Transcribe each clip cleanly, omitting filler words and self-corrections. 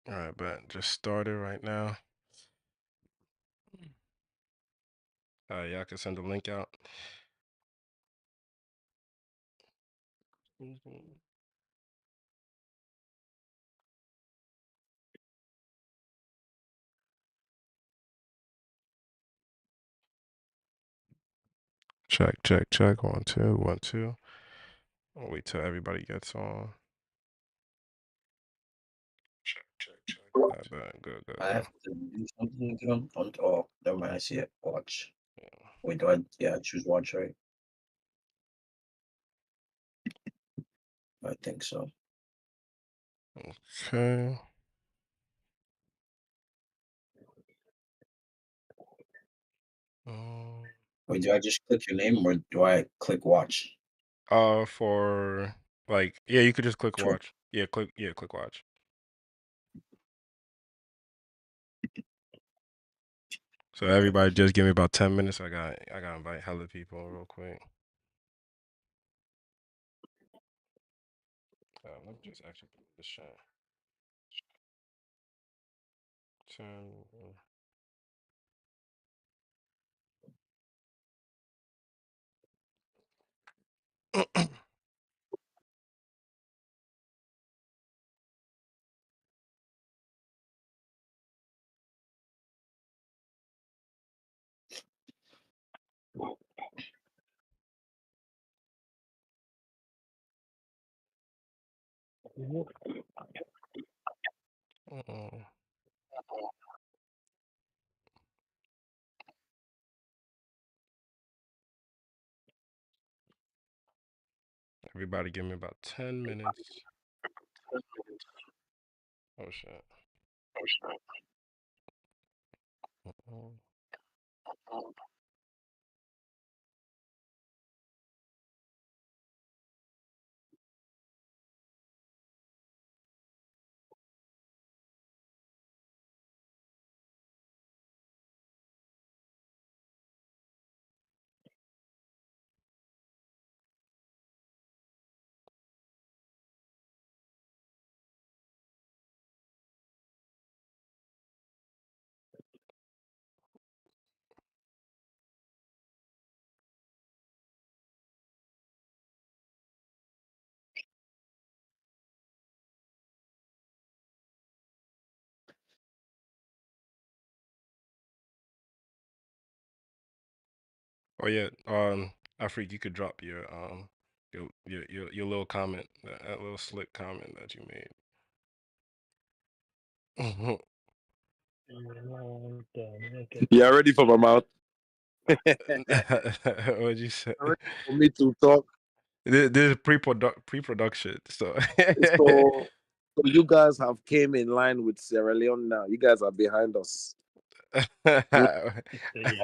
All right, but just started right now. Yeah, I can send the link out. Check, check, check. 1, 2, 1, 2. I'll wait till everybody gets on. Check, check, check. Good, good, I good. have to do something again oh, never mind, I see it. Watch. Wait, do I choose watch, right? I think so. Okay. Wait, do I just click your name or do I click watch? For like, yeah, you could just click Sure. watch. Yeah, click watch. So Okay. everybody just give me about 10 minutes. I gotta invite hella people real quick. Let me just actually put this chat. 10. Everybody give me about 10 minutes. Oh shit. Oh yeah, Afrik, you could drop your little comment, that little slick comment that you made. You are ready for my mouth? What'd you say? Ready for me to talk? This is pre-production, so So you guys have came in line with Sierra Leone now. You guys are behind us. Hmm?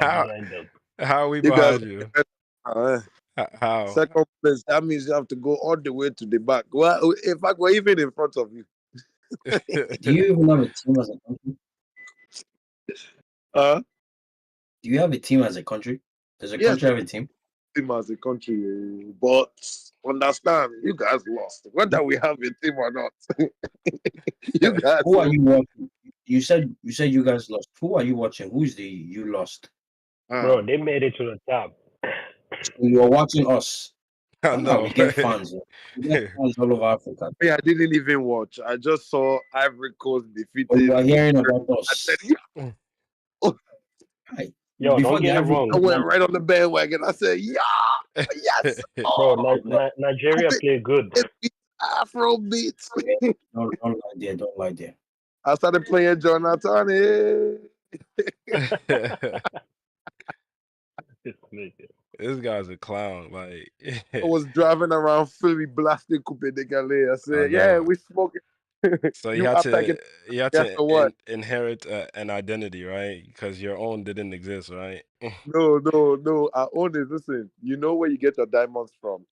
how how are we You guys behind are you? behind us. How? Second place, that means you have to go all the way to the back. Well, in fact, we're even in front of you. Do you even have a team as a country? Uh, Do you have a team as a country? Does a yes, country have a team? team as a country, but understand, you guys lost. Whether we have a team or not, you guys Who are lost. you watching? You said you guys lost. Who are you watching? Who's the you lost? Uh, Bro, they made it to the top. So you are watching us. I We know. get fans. We get fans all over Africa. I didn't even watch. I just saw Ivory Coast But you defeating. are hearing about I said, us. yeah. Right. Yo, Before don't the get it Ivory I wrong. Coast, went right on the bandwagon. I said, yeah, yes. Bro, Oh, Nigeria played good. it beats Afro beats. don't lie there. Don't lie there. I started playing Jonathan. This guy's a clown. Like, I was driving around Philly blasting Coupe de Gale. I I said, yeah, know. we smoking. So You attacking you had yes to or what? inherit an identity, right? Because your own didn't exist, right? No. I own it. Listen, you know where you get your diamonds from.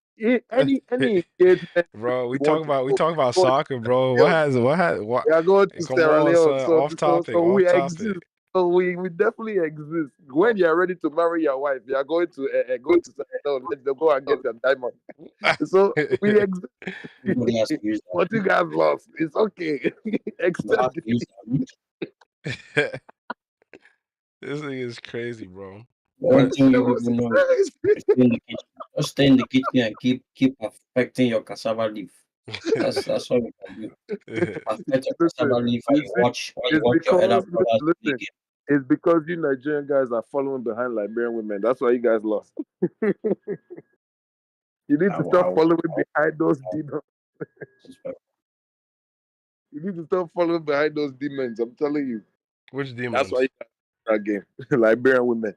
Any engagement Bro, you want to we go, talk about go to soccer, bro. Sierra Leone. What? We are going to Come Sierra on, Leone. son. So, Off so, topic, so off we exist. topic. we definitely exist. When you're ready to marry your wife, you are going to settle. Let them go and get your diamond. So we exist. Everybody has to use What you that. guys lost, it's okay. You have Accept to it. use that. This thing is crazy, bro. One thing That you was people know crazy. is to stay in the kitchen. Just stay in the kitchen and keep perfecting your cassava leaf. That's all you can do. Perfect your Listen, cassava leaf you see, while you it's watch your elder because brothers play listen, game. it's because you Nigerian guys are following behind Liberian women. That's why you guys lost. You need I to will, I stop will, following I will, behind those I will demons. suspect. You need to stop following behind those demons. I'm telling you. Which That's why you demons? got that game. Liberian women.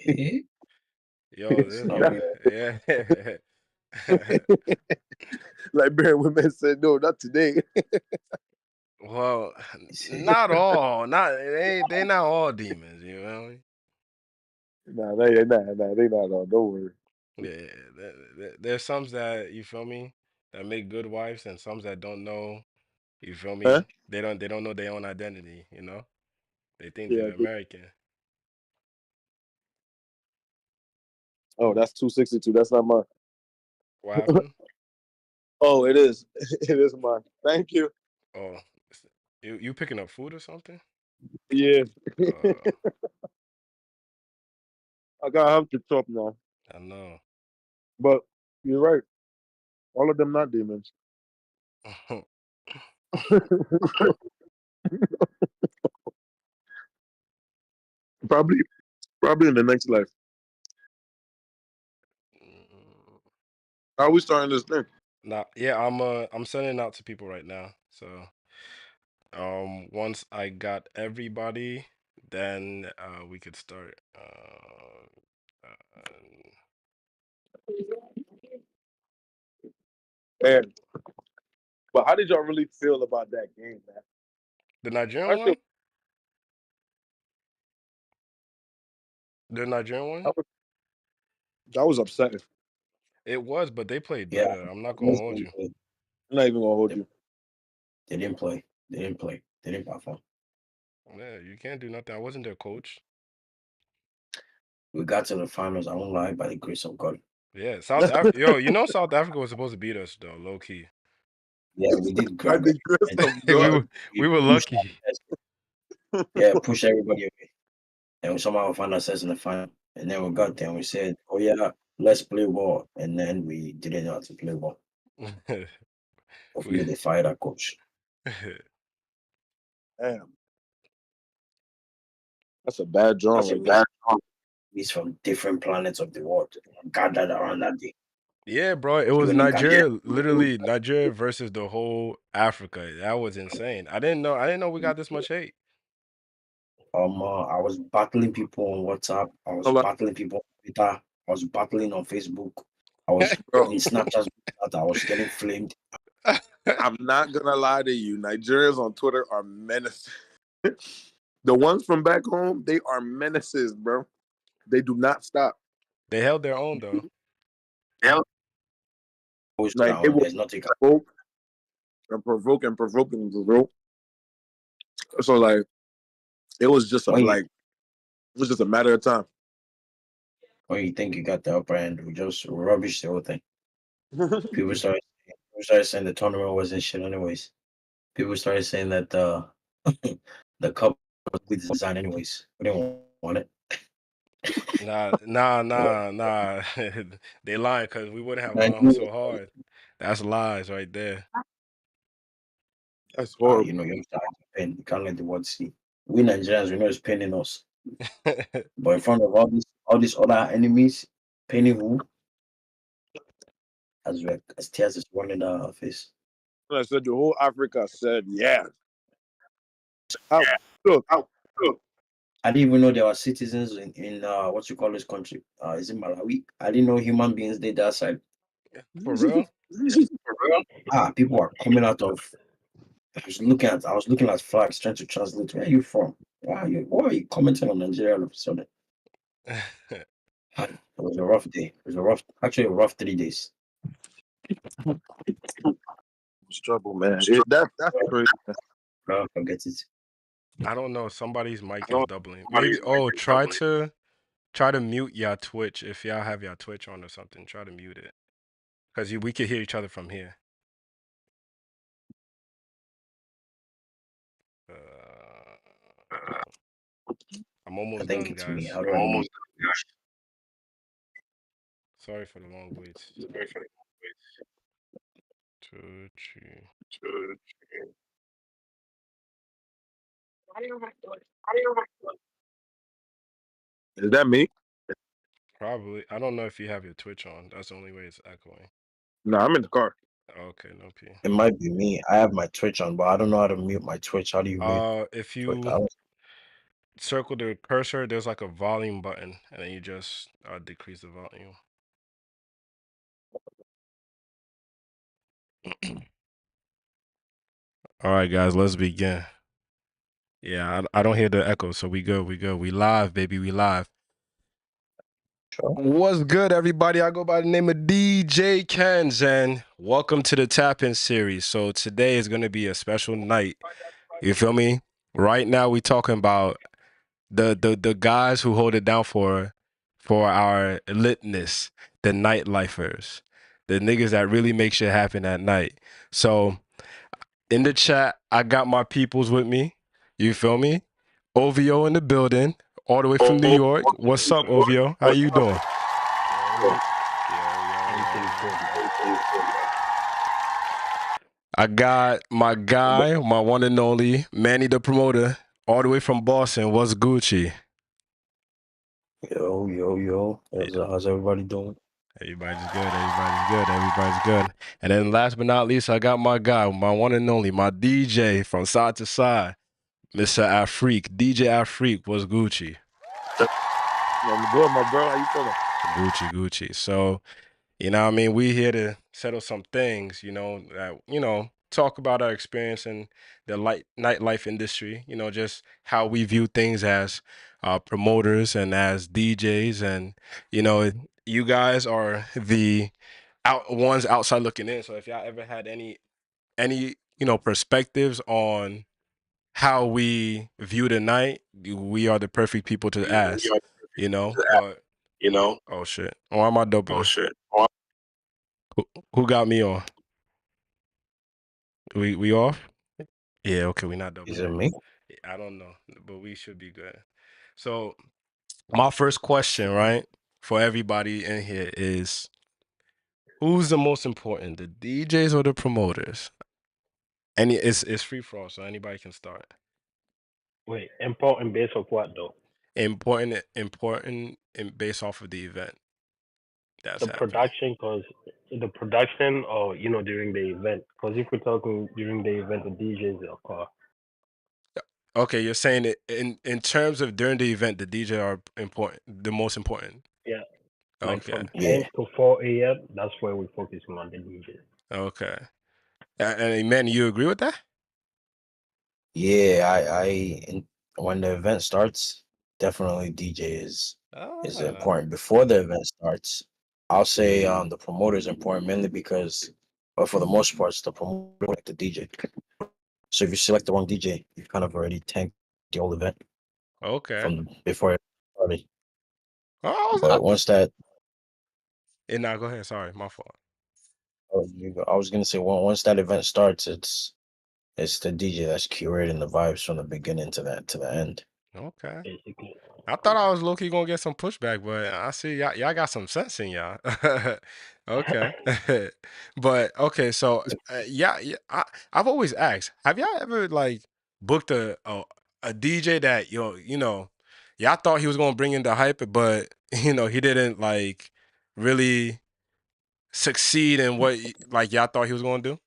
Eh? Yo, No, we yeah. Liberian women said no, not today. Well, see. not all. Not they not all demons, you know? They not all. Don't worry. Yeah, there's some that you feel me that make good wives, and some that don't know. You feel Huh? me? They don't know their own identity. You know, they think Yeah. they're American. Oh, that's 262. That's not mine. What happened? Oh, it is. It is mine. Thank you. Oh, you picking up food or something? Yeah. Uh, I gotta have to chop now. I know. But you're right. All of them not demons. Probably, probably in the next life. How we starting this thing? Nah, yeah, I'm sending out to people right now. So once I got everybody, then we could start. Man, but how did y'all really feel about that game, man? The Nigerian I feel one? The Nigerian one? that was, that was upsetting. It was, but they played Yeah, better. I'm not gonna most hold didn't you. play. I'm not even gonna hold They, you. they didn't play. They didn't play. They didn't perform. Yeah, you can't do nothing. I wasn't their coach. We got to the finals. I won't lie, by the grace of God. Yeah, South Africa. Yo, you know South Africa was supposed to beat us though, low key. Yeah, we did By grab the it. grace And of we God. were we we were pushed lucky. yeah, push everybody away. And we somehow found ourselves in the final. And then we got there and we said, oh, yeah, let's play ball. And then we didn't know how to play ball. we Hopefully, they fired our coach. Damn, that's a bad drawing That's a right there. bad one. He's from different planets of the world gathered around that day. Yeah, bro. It was Even in Ghana. Nigeria, literally Nigeria versus the whole Africa. That was insane. I didn't know we got this much hate. I was battling people on WhatsApp. I was I'm like, battling people on Twitter. I was battling on Facebook. I was bro, in Snapchat. I was getting flamed. I'm not gonna lie to you. Nigerians on Twitter are menaces. The ones from back home, they are menaces, bro. They do not stop. They held their own though. Yeah. Always Like they down. will There's nothing. provoke and provoke and provoke and provoke. So like it was just a When you like it was just a matter of time. when you think you got the upper end, we just rubbish the whole thing. People started saying the tournament wasn't shit anyways. People started saying that the cup was with design anyways. We didn't want it. Nah. They lying because we wouldn't have I gone knew so hard. That's lies right there. That's horrible. you know, you're starting to pain. You can't let the world see. We Nigerians, we know it's paining us. But in front of all these other enemies, paining who? As tears is running down our face. I said the whole Africa said, yeah. How look, look. I didn't even know there were citizens in what you call this country. Is it Malawi? I didn't know human beings did that side. For real? People are coming out of. I was looking at flags trying to translate. Where are you from? Why are you commenting on Nigeria all of a sudden? It was a rough day. It was actually a rough 3 days. It's trouble, man. That's crazy. I'll forget it. I don't know. Somebody's mic I is don't. doubling. Maybe. Somebody's mic Oh, is doubling. try to mute your Twitch if y'all have your Twitch on or something. Try to mute it because we can hear each other from here. I'm I almost think done, it's me. guys. How do I Almost. mute? Sorry for the long waits. Sorry for the Twitch. wait. Is that me? Probably. I don't know if you have your Twitch on. That's the only way it's echoing. No, I'm in the car. Okay, no P. It might be me. I have my Twitch on, but I don't know how to mute my Twitch. How do you mute If Twitch? you circle the cursor, there's like a volume button, and then you just decrease the volume. All right, guys, let's begin. Yeah, I don't hear the echo, so we good. We live, baby. We live. Sure. What's good, everybody? I go by the name of DJ Kenz, and welcome to the Tap In series. So today is going to be a special night. You feel me? Right now, we talking about the guys who hold it down for our litness, the nightlifers, the niggas that really make shit happen at night. So in the chat, I got my peoples with me. You feel me? OVO in the building, all the way from New York. What's up, OVO? How you doing? Everything's good, man. I got my guy, my one and only Manny the promoter, all the way from Boston. What's Gucci? Yo. How's everybody doing? Everybody's good. And then last but not least, I got my guy, my one and only, my DJ from side to side, Mr. Afrique. DJ Afrique was Gucci. I'm good, my bro. How you feeling? Gucci. So, you know what I mean? We here to settle some things, talk about our experience in the nightlife industry, just how we view things as promoters and as DJs. And, you guys are the ones outside looking in. So if y'all ever had any, perspectives on how we view the night, we are the perfect people to ask, but oh shit. Why am I doubling? Who got me on? We off? Yeah, okay, we not Is doubling. it me? I don't know, but we should be good. So my first question, right, for everybody in here is who's the most important, the DJs or the promoters? It's free for all, so anybody can start. Wait, important base of what though? Important in based off of the event that's The happening. production, cause the production, or during the event. Cause if we're talking during the event, the DJs of course. Okay, you're saying it in terms of during the event, the DJ are important, the most important. Yeah, like Okay, from 10 Yeah. to 4 a.m. That's where we're focusing on the DJs. okay. And man, you agree with that? Yeah, when the event starts, definitely DJ is Ah, important. Before the event starts, I'll say the promoter is important mainly because, but for the most part, it's the promoter like the DJ. So if you select the wrong DJ, you've kind of already tanked the whole event okay. from before it started. Oh, But once that, nah, go ahead. Sorry, my fault. I was gonna say, once that event starts, it's the DJ that's curating the vibes from the beginning to the end. Okay. Basically. I thought I was low-key gonna get some pushback, but I see y'all got some sense in y'all. Okay. But okay, so yeah, I've always asked, have y'all ever like booked a DJ that y'all thought he was gonna bring in the hype, but he didn't like really succeed in what like y'all thought he was gonna do?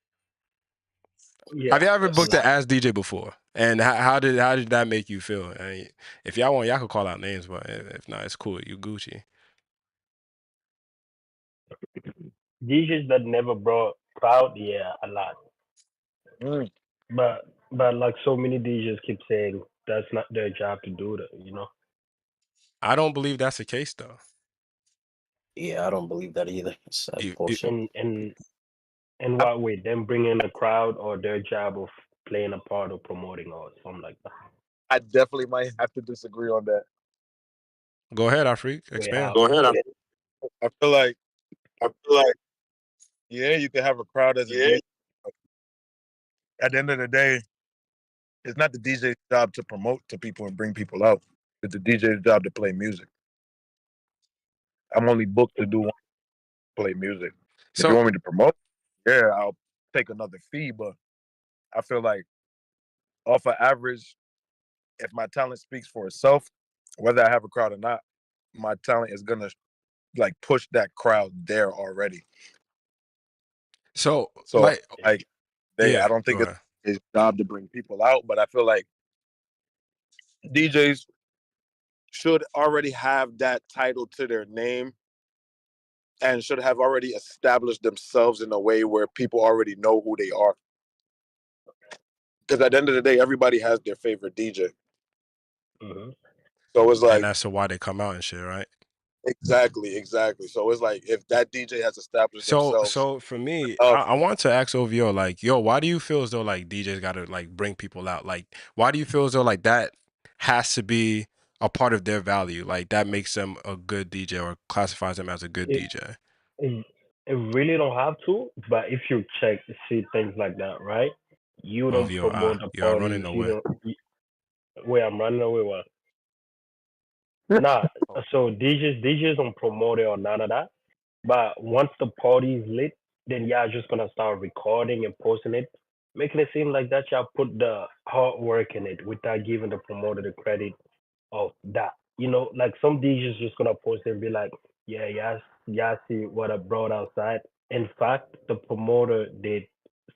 Yeah. Have you ever booked Yes. an ass DJ before? And how did that make you feel? I mean, if y'all want, y'all could call out names, but if not, it's cool. You Gucci. DJs that never brought crowd, yeah, a lot. Mm. But like so many DJs keep saying that's not their job to do that. I don't believe that's the case though. Yeah, I don't believe that either. That's You bullshit. In I, what way? Them bringing a crowd or their job of playing a part or promoting or something like that. I definitely might have to disagree on that. Go ahead, Afrik. We Expand. have Go ahead. I feel like yeah, you can have a crowd as a DJ. At the end of the day, it's not the DJ's job to promote to people and bring people out. It's the DJ's job to play music. I'm only booked to do one, play music. If you So want me to promote, yeah, I'll take another fee. But I feel like off of average, if my talent speaks for itself, whether I have a crowd or not, my talent is gonna like push that crowd there already. so So like I yeah, don't go think it's ahead. his job to bring people out, but I feel like DJs should already have that title to their name and should have already established themselves in a way where people already know who they are. Because at the end of the day, everybody has their favorite DJ. hmm So it's And like that's why they come out and shit, right? exactly. So it's like if that DJ has established themselves So for me, enough, I want to ask OVO, like, yo, why do you feel as though like DJs gotta like bring people out? Like, why do you feel as though like that has to be a part of their value? Like that makes them a good DJ or classifies them as a good it, DJ. it it really don't have to, but if you check see things like that, right? You don't OVO, promote the you are running parties. You away. don't. Where I'm running away. What? Nah. So DJs don't promote it or none of that. But once the party is lit, then y'all just gonna start recording and posting it, making it seem like that y'all put the hard work in it without giving the promoter the credit of that. Like some DJs just gonna post it and be like, yeah, y'all see what I brought outside. In fact, the promoter did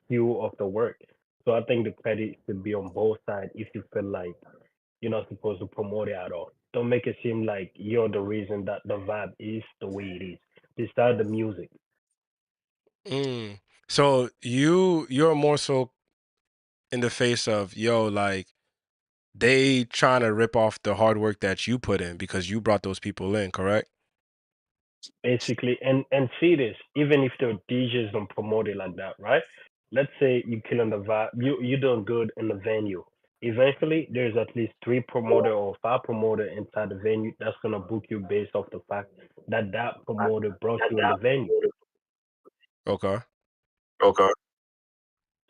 few of the work. So I think the credit should be on both sides if you feel like you're not supposed to promote it at all. Don't make it seem like you're the reason that the vibe is the way it is. Besides the music. Mm. So you're more so in the face of yo, like they trying to rip off the hard work that you put in because you brought those people in, correct? Basically, and see this, even if the DJs don't promote it like that, right? Let's say you killing the vibe, you doing good in the venue. Eventually, there's at least three promoter or five promoter inside the venue that's gonna book you based off the fact that that promoter brought you in the venue. Okay. okay.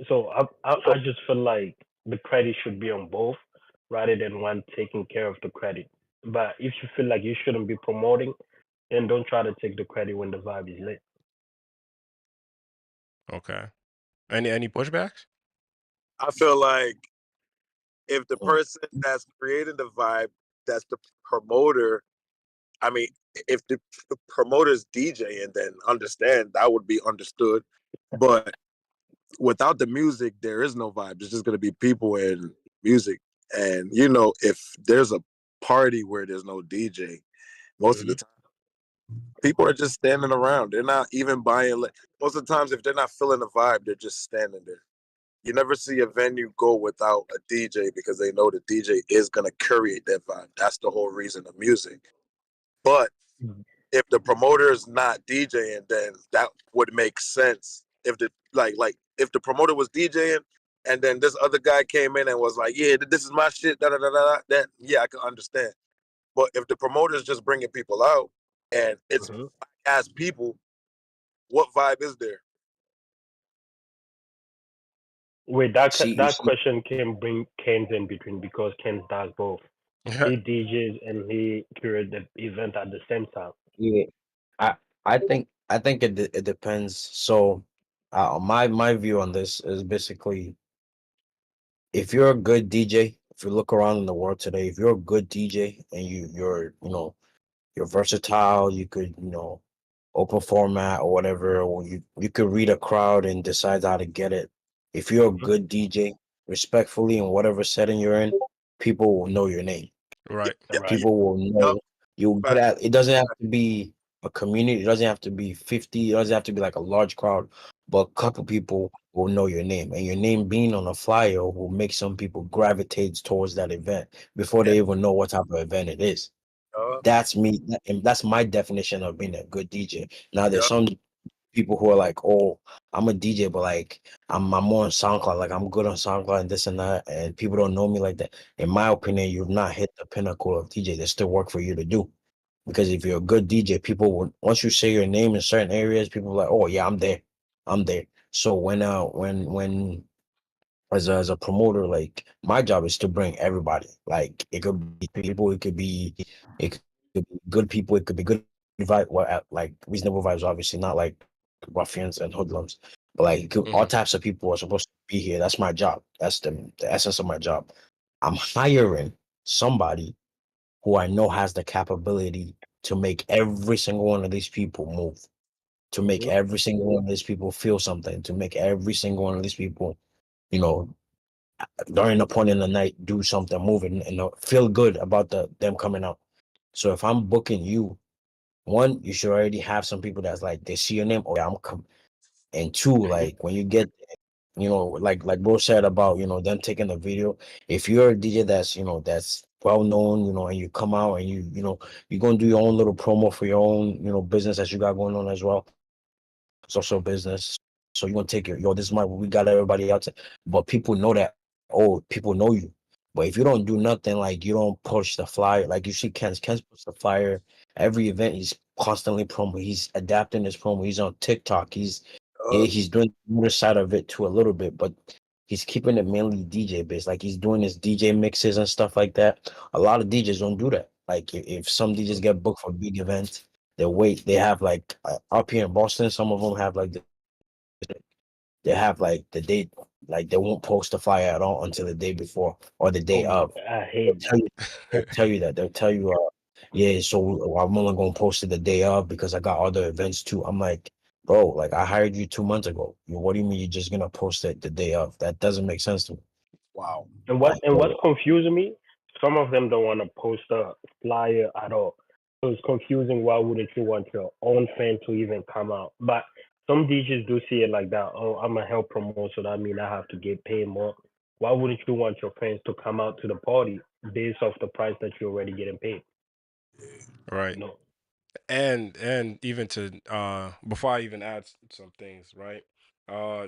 So I just feel like the credit should be on both rather than one taking care of the credit. But if you feel like you shouldn't be promoting, then don't try to take the credit when the vibe is lit. Okay. Any pushbacks? I feel like if the Mm. person that's creating the vibe, that's the promoter. I mean, if the promoter's DJing, then understand that would be understood. But without the music, there is no vibe. There's just gonna be people and music. And if there's a party where there's no DJ, most of the hmm time people are just standing around. They're not even buying. Most of the times, if they're not feeling the vibe, they're just standing there. You never see a venue go without a DJ because they know the DJ is gonna curate that vibe. That's the whole reason of music. But if the promoter is not DJing, then that would make sense. If the like if the promoter was DJing and then this other guy came in and was like, "Yeah, this is my shit," da da da da, then yeah, I can understand. But if the promoter is just bringing people out and it's hmm as people, what vibe is there? Wait, You that see, question can bring Ken's in between because Ken does both. He DJs and he curates the event at the same time. yeah, I I think it depends. So, my view on this is basically if you're a good DJ, if you look around in the world today, if you're a good DJ and you're versatile, you could open format or whatever, or you could read a crowd and decide how to get it. If you're a hmm good DJ, respectfully in whatever setting you're in, people will know your name. Right. All right. People will Yup, know you get fact. at. It doesn't have to be a community. It doesn't have to be 50. It doesn't have to be like a large crowd, but a couple people will know your name, and your name being on a flyer will make some people gravitate towards that event before Yeah, they even know what type of event it is. yup, That's me, and that's my definition of being a good DJ. Now, there's yup. some people who are like, oh, I'm a DJ, but like I'm more on SoundCloud. Like I'm good on SoundCloud and this and that, and people don't know me like that. In my opinion, you've not hit the pinnacle of DJ. There's still work for you to do. Because if you're a good DJ, people will, once you say your name in certain areas, people are like, oh yeah, I'm there. I'm there. So when as a promoter, like my job is to bring everybody. Like it could be people, it could be good people, it could be good vibe, well, like reasonable vibes, obviously, not like ruffians and hoodlums, but like all Mm-hmm. types of people are supposed to be here. That's my job. That's the essence of my job. I'm hiring somebody who I know has the capability to make every single one of these people move, to make Mhm. every single one of these people feel something, to make every single one of these people, you know, during the point in the night, do something, move and feel good about them coming out. So if I'm booking you, one, you should already have some people that's like they see your name, oh yeah, I'm coming. And two, Mm-hmm. like when you get, like bro said about them taking the video. If you're a DJ that's well known, and you come out and you're gonna do your own little promo for your own business that you got going on as well, social business. So you're gonna take your this is my we got everybody out there. But people know that, oh, people know you. But if you don't do nothing, like you don't push the flyer, like you see Kenz puts the flyer every event, he's constantly promo, he's adapting his promo, he's on TikTok, he's doing the other side of it too a little bit, but he's keeping it mainly DJ based. Like he's doing his DJ mixes and stuff like that. A lot of DJs don't do that. Like if some DJs get booked for big events, they have like up here in Boston, some of them have like they have like the date, like they won't post the flyer at all until the day before or the Oh day my of. God, I They'll hate tell that. you, they'll tell you, yeah, so I'm only gonna post it the day of because I got other events too. I'm like, bro, like I hired you 2 months ago. What do you mean you're just gonna post it the day of? That doesn't make sense to me. Wow. And Like, what's bro, confusing me? Some of them don't want to post a flyer at all. So it's confusing. Why wouldn't you want your own fan to even come out? But some DJs do see it like that. Oh, I'm a help promote, so that means I have to get paid more. Why wouldn't you want your fans to come out to the party based off the price that you're already getting paid? Right. No. And even to before I even add some things, right?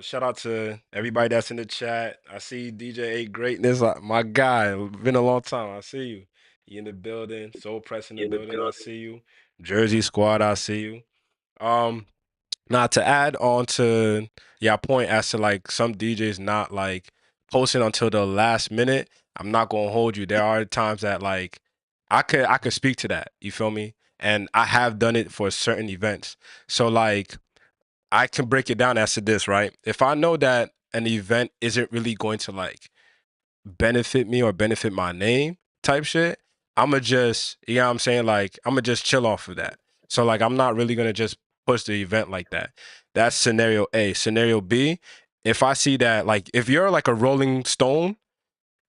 Shout out to everybody that's in the chat. I see DJ A Greatness, my guy. Been a long time. I see you. You in the building. Soul Press in the building. I see you. Jersey Squad. I see you. Um, Now to add on to your point as to like some DJs not like posting until the last minute, I'm not gonna hold you. There are times that like I could speak to that. You feel me? And I have done it for certain events. So like I can break it down as to this, right? If I know that an event isn't really going to like benefit me or benefit my name type shit, I'ma just, you know what I'm saying? Like, I'ma just chill off of that. So, like, I'm not really gonna just push the event like that. That's scenario A. Scenario B, if I see that, like, if you're like a Rolling Stone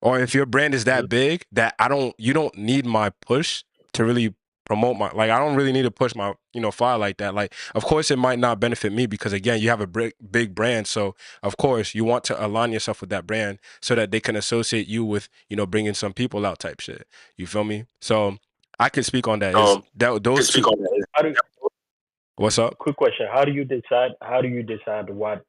or if your brand is Mhm. that big that you don't need my push to really promote my, like I don't really need to push my, file like that. Like, of course it might not benefit me because again, you have a big brand. So of course you want to align yourself with that brand so that they can associate you with, bringing some people out type shit. You feel me? So I can speak on that. Is that Can those speak two. on that. How do, What's up? quick question. How do you decide? How do you decide what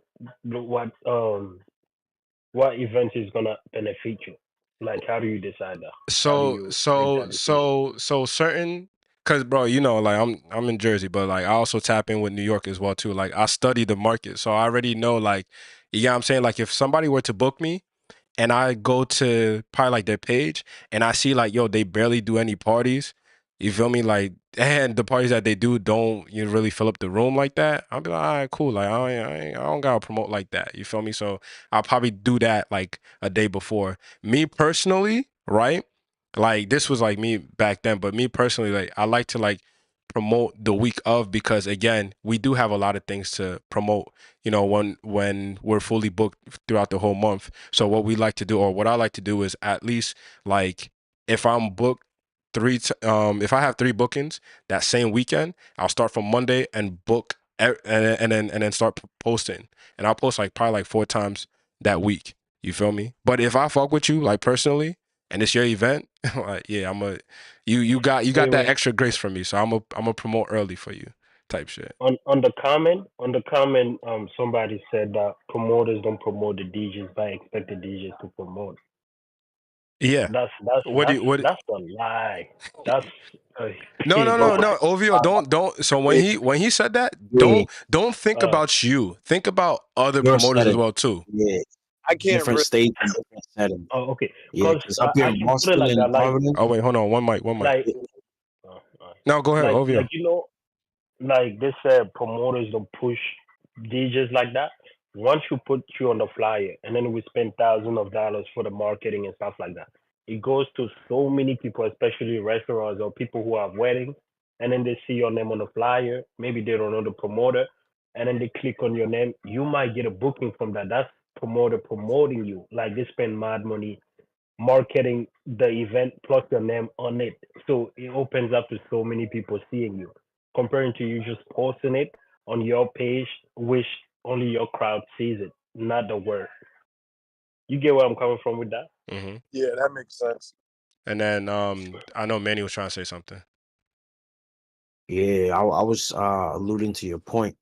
event is gonna benefit you? Like, how do you decide that? How do So you make so that decision? so so certain, cause bro, like I'm in Jersey, but like I also tap in with New York as well too. Like I study the market, so I already know like, you know what I'm saying? Like if somebody were to book me and I go to probably like their page and I see like, yo, they barely do any parties. You feel me? Like, and the parties that they do don't really fill up the room like that. I'll be like, all right, cool. Like, I don't gotta promote like that. You feel me? So I'll probably do that like a day before. Me personally, right? Like this was like me back then, but me personally, like I like to like promote the week of because again, we do have a lot of things to promote. When we're fully booked throughout the whole month. So what we like to do, or what I like to do, is at least like if I'm booked if I have 3 bookings that same weekend, I'll start from Monday and book and then start posting, and I'll post like probably like 4 times that week. You feel me? But if I fuck with you like personally and it's your event, like yeah, you got Wait, that wait. extra grace from me, so I'm a promote early for you type shit. On the comment, somebody said that promoters don't promote the DJs but expect the DJs to promote. Yeah. That's that's What do that's you what? that's a lie. That's a No, no, big no, Bro, no. lie. OVO, don't. So Yeah, when he said that, yeah, don't think Uh, about you. Think about other your promoters as setting. well too. Yeah, I can't different really. states and different settings. okay, Yeah, because because up here I in can put it Boston like that. and Providence, Oh wait, hold on. One mic. Like, uh, uh, No, go ahead, like OVO. like they said, promoters don't push DJs like that. Once you put you on the flyer, and then we spend thousands of dollars for the marketing and stuff like that, it goes to so many people, especially restaurants or people who have weddings, and then they see your name on the flyer. Maybe they don't know the promoter, and then they click on your name. You might get a booking from that. That's promoter promoting you. Like they spend mad money marketing the event plus your name on it. So it opens up to so many people seeing you, comparing to you just posting it on your page, which only your crowd sees it, not the word. You get where I'm coming from with that? Hmm. Yeah, that makes sense. And then I know Manny was trying to say something. yeah, I was alluding to your point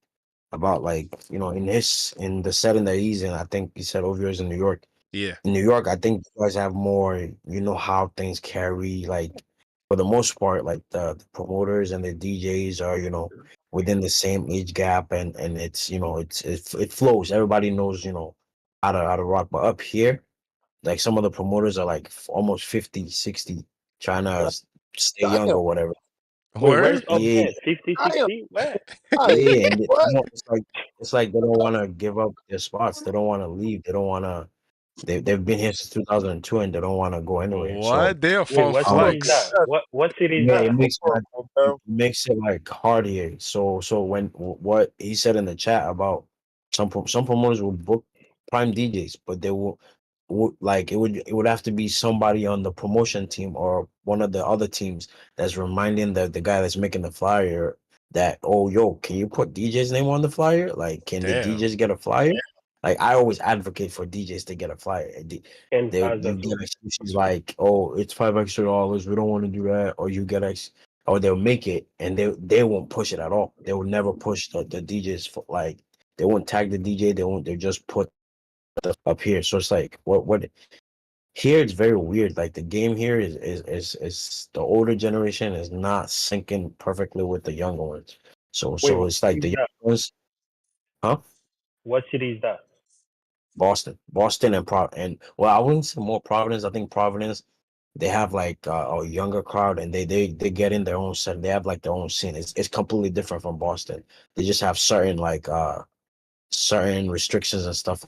about like in the setting that he's in. I think he said over years in New York. Yeah, In New York, I think you guys have more. You know how things carry. Like for the most part, like the promoters and the DJs are within the same age gap, and it's it flows. Everybody knows how to rock. But up here, like some of the promoters are like almost 50, 60, trying to stay young Damn, or whatever. Wait, where's word. up Yeah, there? 50, damn, 60? Where? damn. yeah, and What? it's like they don't want to give up their spots. They don't want to leave. They don't want to. They've been here since 2002 and they don't want to go anywhere. So What? They a Wait, fun what Oh, city is man, that? flex. that's What city is yeah, that? it horrible, makes it like harder. So when what he said in the chat about some promoters will book prime DJs, but they would like it would have to be somebody on the promotion team or one of the other teams that's reminding the guy that's making the flyer that, oh yo, can you put DJ's name on the flyer? Like, can the Damn. DJs get a flyer? Like, I always advocate for DJs to get a flyer. Kenz They has you that too. get excuses like, oh, it's $5 extra. We don't want to do that, or you get or they'll make it and they won't push it at all. They will never push the DJs for, like, they won't tag the DJ. They won't. They just put up here. So it's like what here it's very weird. Like the game here is the older generation is not syncing perfectly with the younger ones. So Wait, so what it's like city the is that? young ones, huh? What city is that? Boston and well, I wouldn't say more Providence. I think Providence they have like a younger crowd and they get in their own set. They have like their own scene. It's completely different from Boston. They just have certain like certain restrictions and stuff.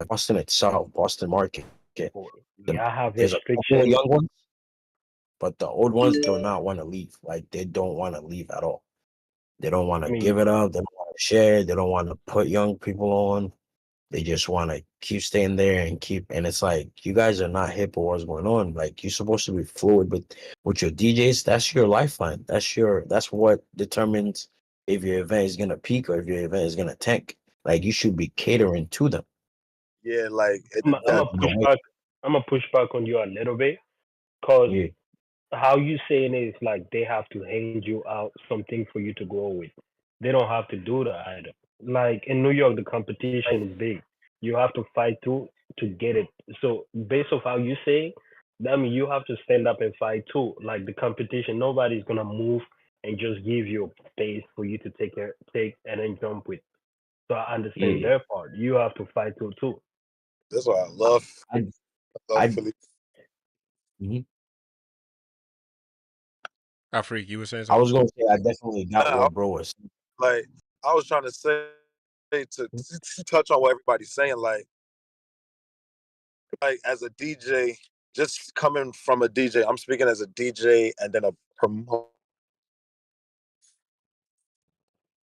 Boston itself, Boston market, Oh, the, yeah, I have there's a couple of restriction. young ones, but the old ones do not want to leave. Like they don't want to leave at all. They don't want I to mean, give it up. They don't want to share. They don't want to put young people on. They just want to keep staying there and keep. And it's like you guys are not hip with what's going on. Like you're supposed to be fluid with your DJs. That's your lifeline. That's what determines if your event is gonna peak or if your event is gonna tank. Like you should be catering to them. yeah, like I'm that. a You know, push back. I'm a push back on you a little bit, cause yeah, how you saying is like they have to hand you out something for you to grow with. They don't have to do that either. Like in New York, the competition is big. You have to fight to get it. So based off how you say, that means you have to stand up and fight too. Like the competition, nobody's gonna move and just give you a space for you to take and then jump with. So I understand yeah. their part. You have to fight too. That's why I, I love I, Philly. mhm. I freak. You were saying I something? was gonna say I definitely got Nah, what bro was. like I was trying to say to touch on what everybody's saying. Like as a DJ, just coming from a DJ, I'm speaking as a DJ and then a promoter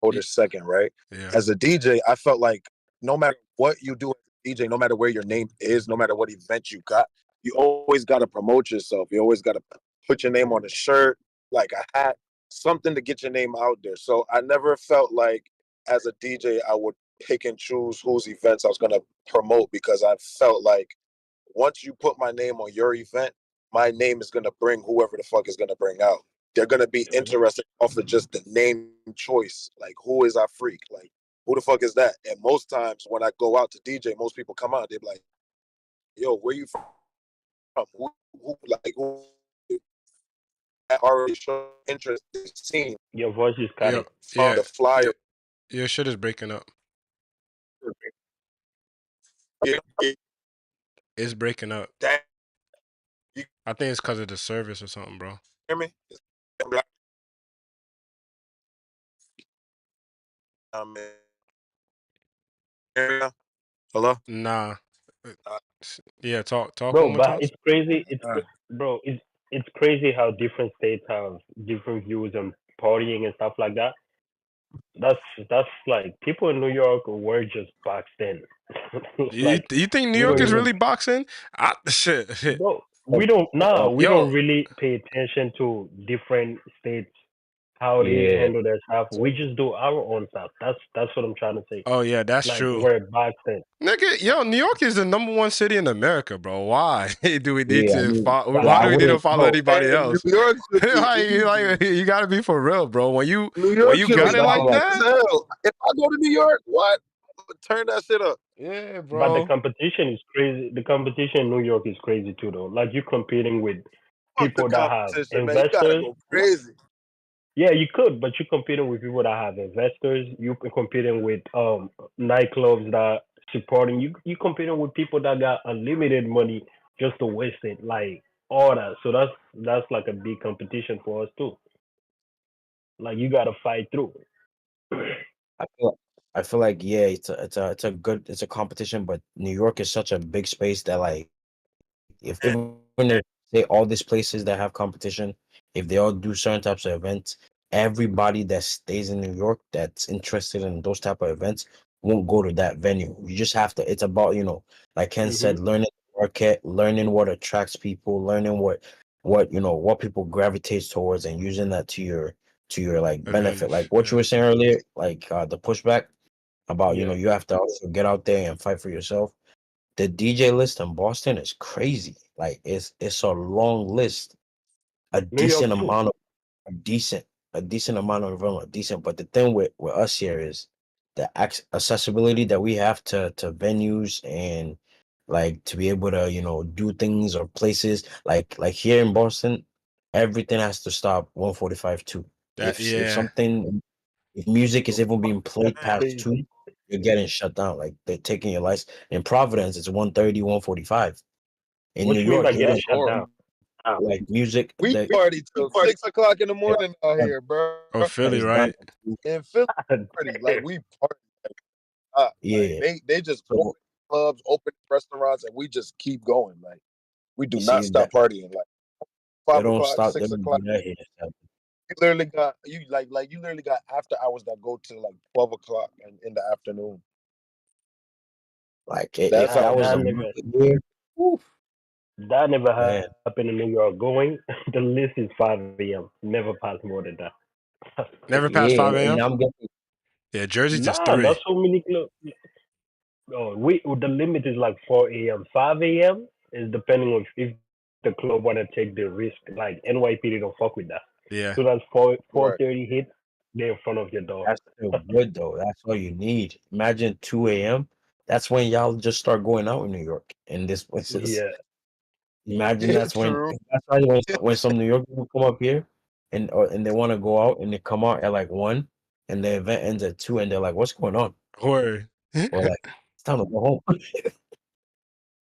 Y- second, right? Yeah. As a DJ, I felt like no matter what you do as a DJ, no matter where your name is, no matter what event you got, you always got to promote yourself. You always got to put your name on a shirt, like a hat, something to get your name out there. So I never felt like as a DJ, I would pick and choose whose events I was going to promote because I felt like once you put my name on your event, my name is going to bring whoever the fuck is going to bring out. they're gonna be interested off of just the name choice. Like, who is our freak? Like, who the fuck is that? And most times when I go out to DJ, most people come out, they're like, "Yo, where you from? Who already show interest in the scene Your voice is Yeah, cutting. from yeah, the flyer." your shit is breaking up. Yeah, It's breaking up. damn, you I think it's because of the service or something, bro. hear me? Um, hello. Nah. Uh, Yeah, talk Bro, one more but time. it's crazy. uh, Bro, it's crazy how different states have different views on partying and stuff like that. That's that's like people in New York were just boxed in. You Like you think New we York don't is even, really boxing? Shit. bro. We don't nah. We don't Yo, really pay attention to different states how they Yeah. handle their stuff. We So just do our own stuff. That's what I'm trying to say. oh yeah, that's Like true. we're boxed in. Nigga, yo, New York is the #1 city in America, bro. Why do we need yeah, I to mean, follow? yeah, Why I do we need to wouldn't. follow No, anybody and New else? York should be like easy. you gotta be for real, bro. When you New when York you should got be it I easy feel like like as that, hell. If I go to New York, what? Turn that shit up. yeah, But the bro. competition is crazy. The competition in New York is crazy too, though. Like you're competing with Fuck the people that have competition, man. You gotta investors. go crazy. Yeah, you could, but you're competing with people that have investors. You're competing with nightclubs that supporting you. You're competing with people that got unlimited money just to waste it, like all that. So that's like a big competition for us too. Like you gotta fight through. I feel I feel like yeah, it's a competition, but New York is such a big space that like if And even if say all these places that have competition, if they all do certain types of events, everybody that stays in New York that's interested in those type of events won't go to that venue. You just have to. It's about like Ken Hmm. said, learning the market, learning what attracts people, learning what people gravitate towards, and using that to your like benefit. Like Advantage. what you Yeah, were saying earlier, like the pushback about Yeah, you have to also get out there and fight for yourself. The DJ list in Boston is crazy. Like it's a long list, a New York decent too. amount of a decent a decent amount of them are decent. But the thing with us here is the accessibility that we have to venues and like to be able to do things or places like here in Boston, everything has to stop 1:45 too. that If yeah. something if music is even being That's played past two, crazy. you're getting shut down. Like they're taking your license. In Providence, it's 1:30, 1:45. In What New you mean York, by oh getting even shut Lord, down? like music, we party till 6 o'clock in the yeah, morning out here, bro. Oh, Philly, it's done. right? In Philly, Damn. like we party up. Like Yeah. they just So open clubs, open restaurants, and we just keep going. Like we do you not see stop that partying. Like they five don't o'clock, stop. They six don't do o'clock. that here. So, You literally got you literally got after hours that go to like 12 o'clock in the afternoon. like That's if how that it was a is. market here, whew, That never man. happened in New York. Going, the list is 5 a.m. Never pass more than that. That's Never crazy. past Yeah, 5 and a.m. I'm getting Yeah, Jersey just Nah, not 3. so many clubs. Oh, the limit is like 4 a.m. 5 a.m. is depending on if the club want to take the risk. Like NYPD don't fuck with that. Yeah, So that's 4 Right. 4:30 hit. They're in front of your door. that's still good though. That's all you need. Imagine 2 a.m. That's when y'all just start going out in New York in this places. Yeah. Imagine Yeah, that's when true. that's why when some New York people come up here and they want to go out and they come out at like 1 and the event ends at 2 and they're like, what's going on? word. Or like, it's time to go home.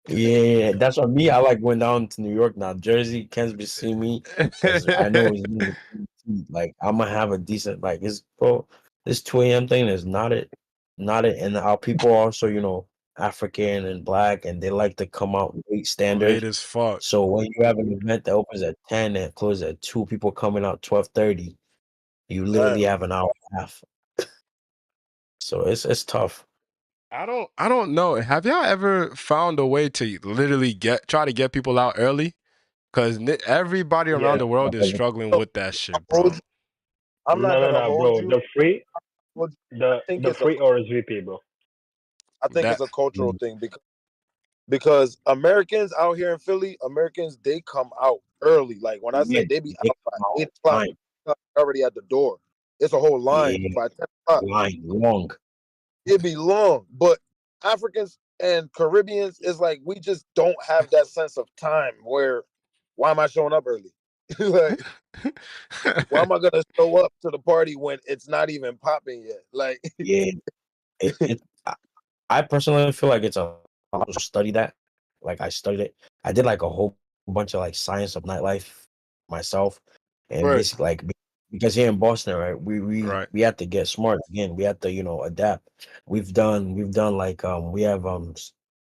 Yeah, that's what me. I like went down to New York now. Jersey, Ken's be seeing me because I know it's gonna be like I'm gonna have a decent like it's bro. This 2 a.m. thing is not it, and our people are also African and black, and they like to come out late Late standard. as fuck. So when you have an event that opens at 10 and closes at 2, people coming out 12:30, you literally Damn. have an hour and a half. So it's tough. I don't know. Have y'all ever found a way to literally try to get people out early? Because everybody around Yeah. the world is struggling So, with that I'll shit, hold bro. you. I'm not No, no, gonna no, hold bro. you. The free, Hold you. I the think the it's a free RSVP, bro. I think That it's a cultural thing because Americans out here in Philly, Americans they come out early. Like when I say Yeah, they be they out by come out 8 o'clock, time. already at the door. It's a whole line Yeah, by 10 o'clock. line long. It'd be long, but Africans and Caribbeans is like we just don't have that sense of time. Where why am I showing up early? Like why am I gonna show up to the party when it's not even popping yet? Like Yeah, it I personally feel like it's a I also study that. Like I studied it. I did like a whole bunch of like science of nightlife myself, and right, basically like because here in Boston, right, Right. we have to get smart again. We have to adapt. We've done like we have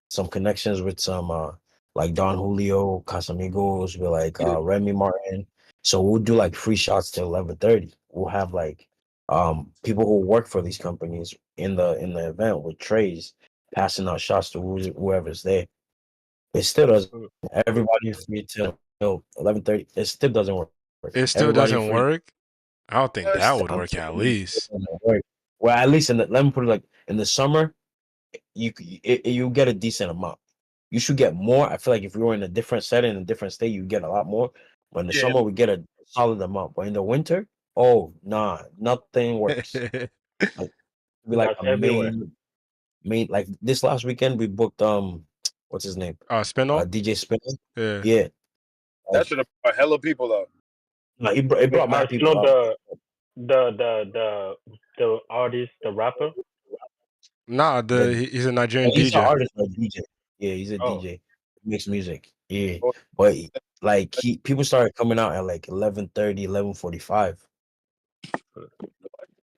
some connections with some like Don Julio, Casamigos, with like yeah, Remy Martin. So we'll do like free shots till 11:30. We'll have like people who work for these companies in the event with trays passing out shots to whoever's there. It still doesn't. Mm. Everybody free till 11:30. It still doesn't work. It still Everybody doesn't free. work. I don't think yes, that would I'm work at telling you, it least. doesn't work. Well, at least let me put it like in the summer, you get a decent amount. You should get more. I feel like if we were in a different setting, in a different state, you get a lot more. But in the yeah. summer, we get a solid amount. But in the winter, oh nah, nothing works. Like be like That's a everywhere. main like this last weekend we booked what's his name? Spindle? DJ Spin. Yeah. Yeah. That Like should have brought hella people out. no, it Wait, brought mad you know people out. the artist, the rapper. Nah, The he's a Nigerian he's an DJ. artist or DJ. Yeah, he's a Oh, DJ. Makes music. Yeah. Oh, But like people started coming out at like 11:30, 11:45.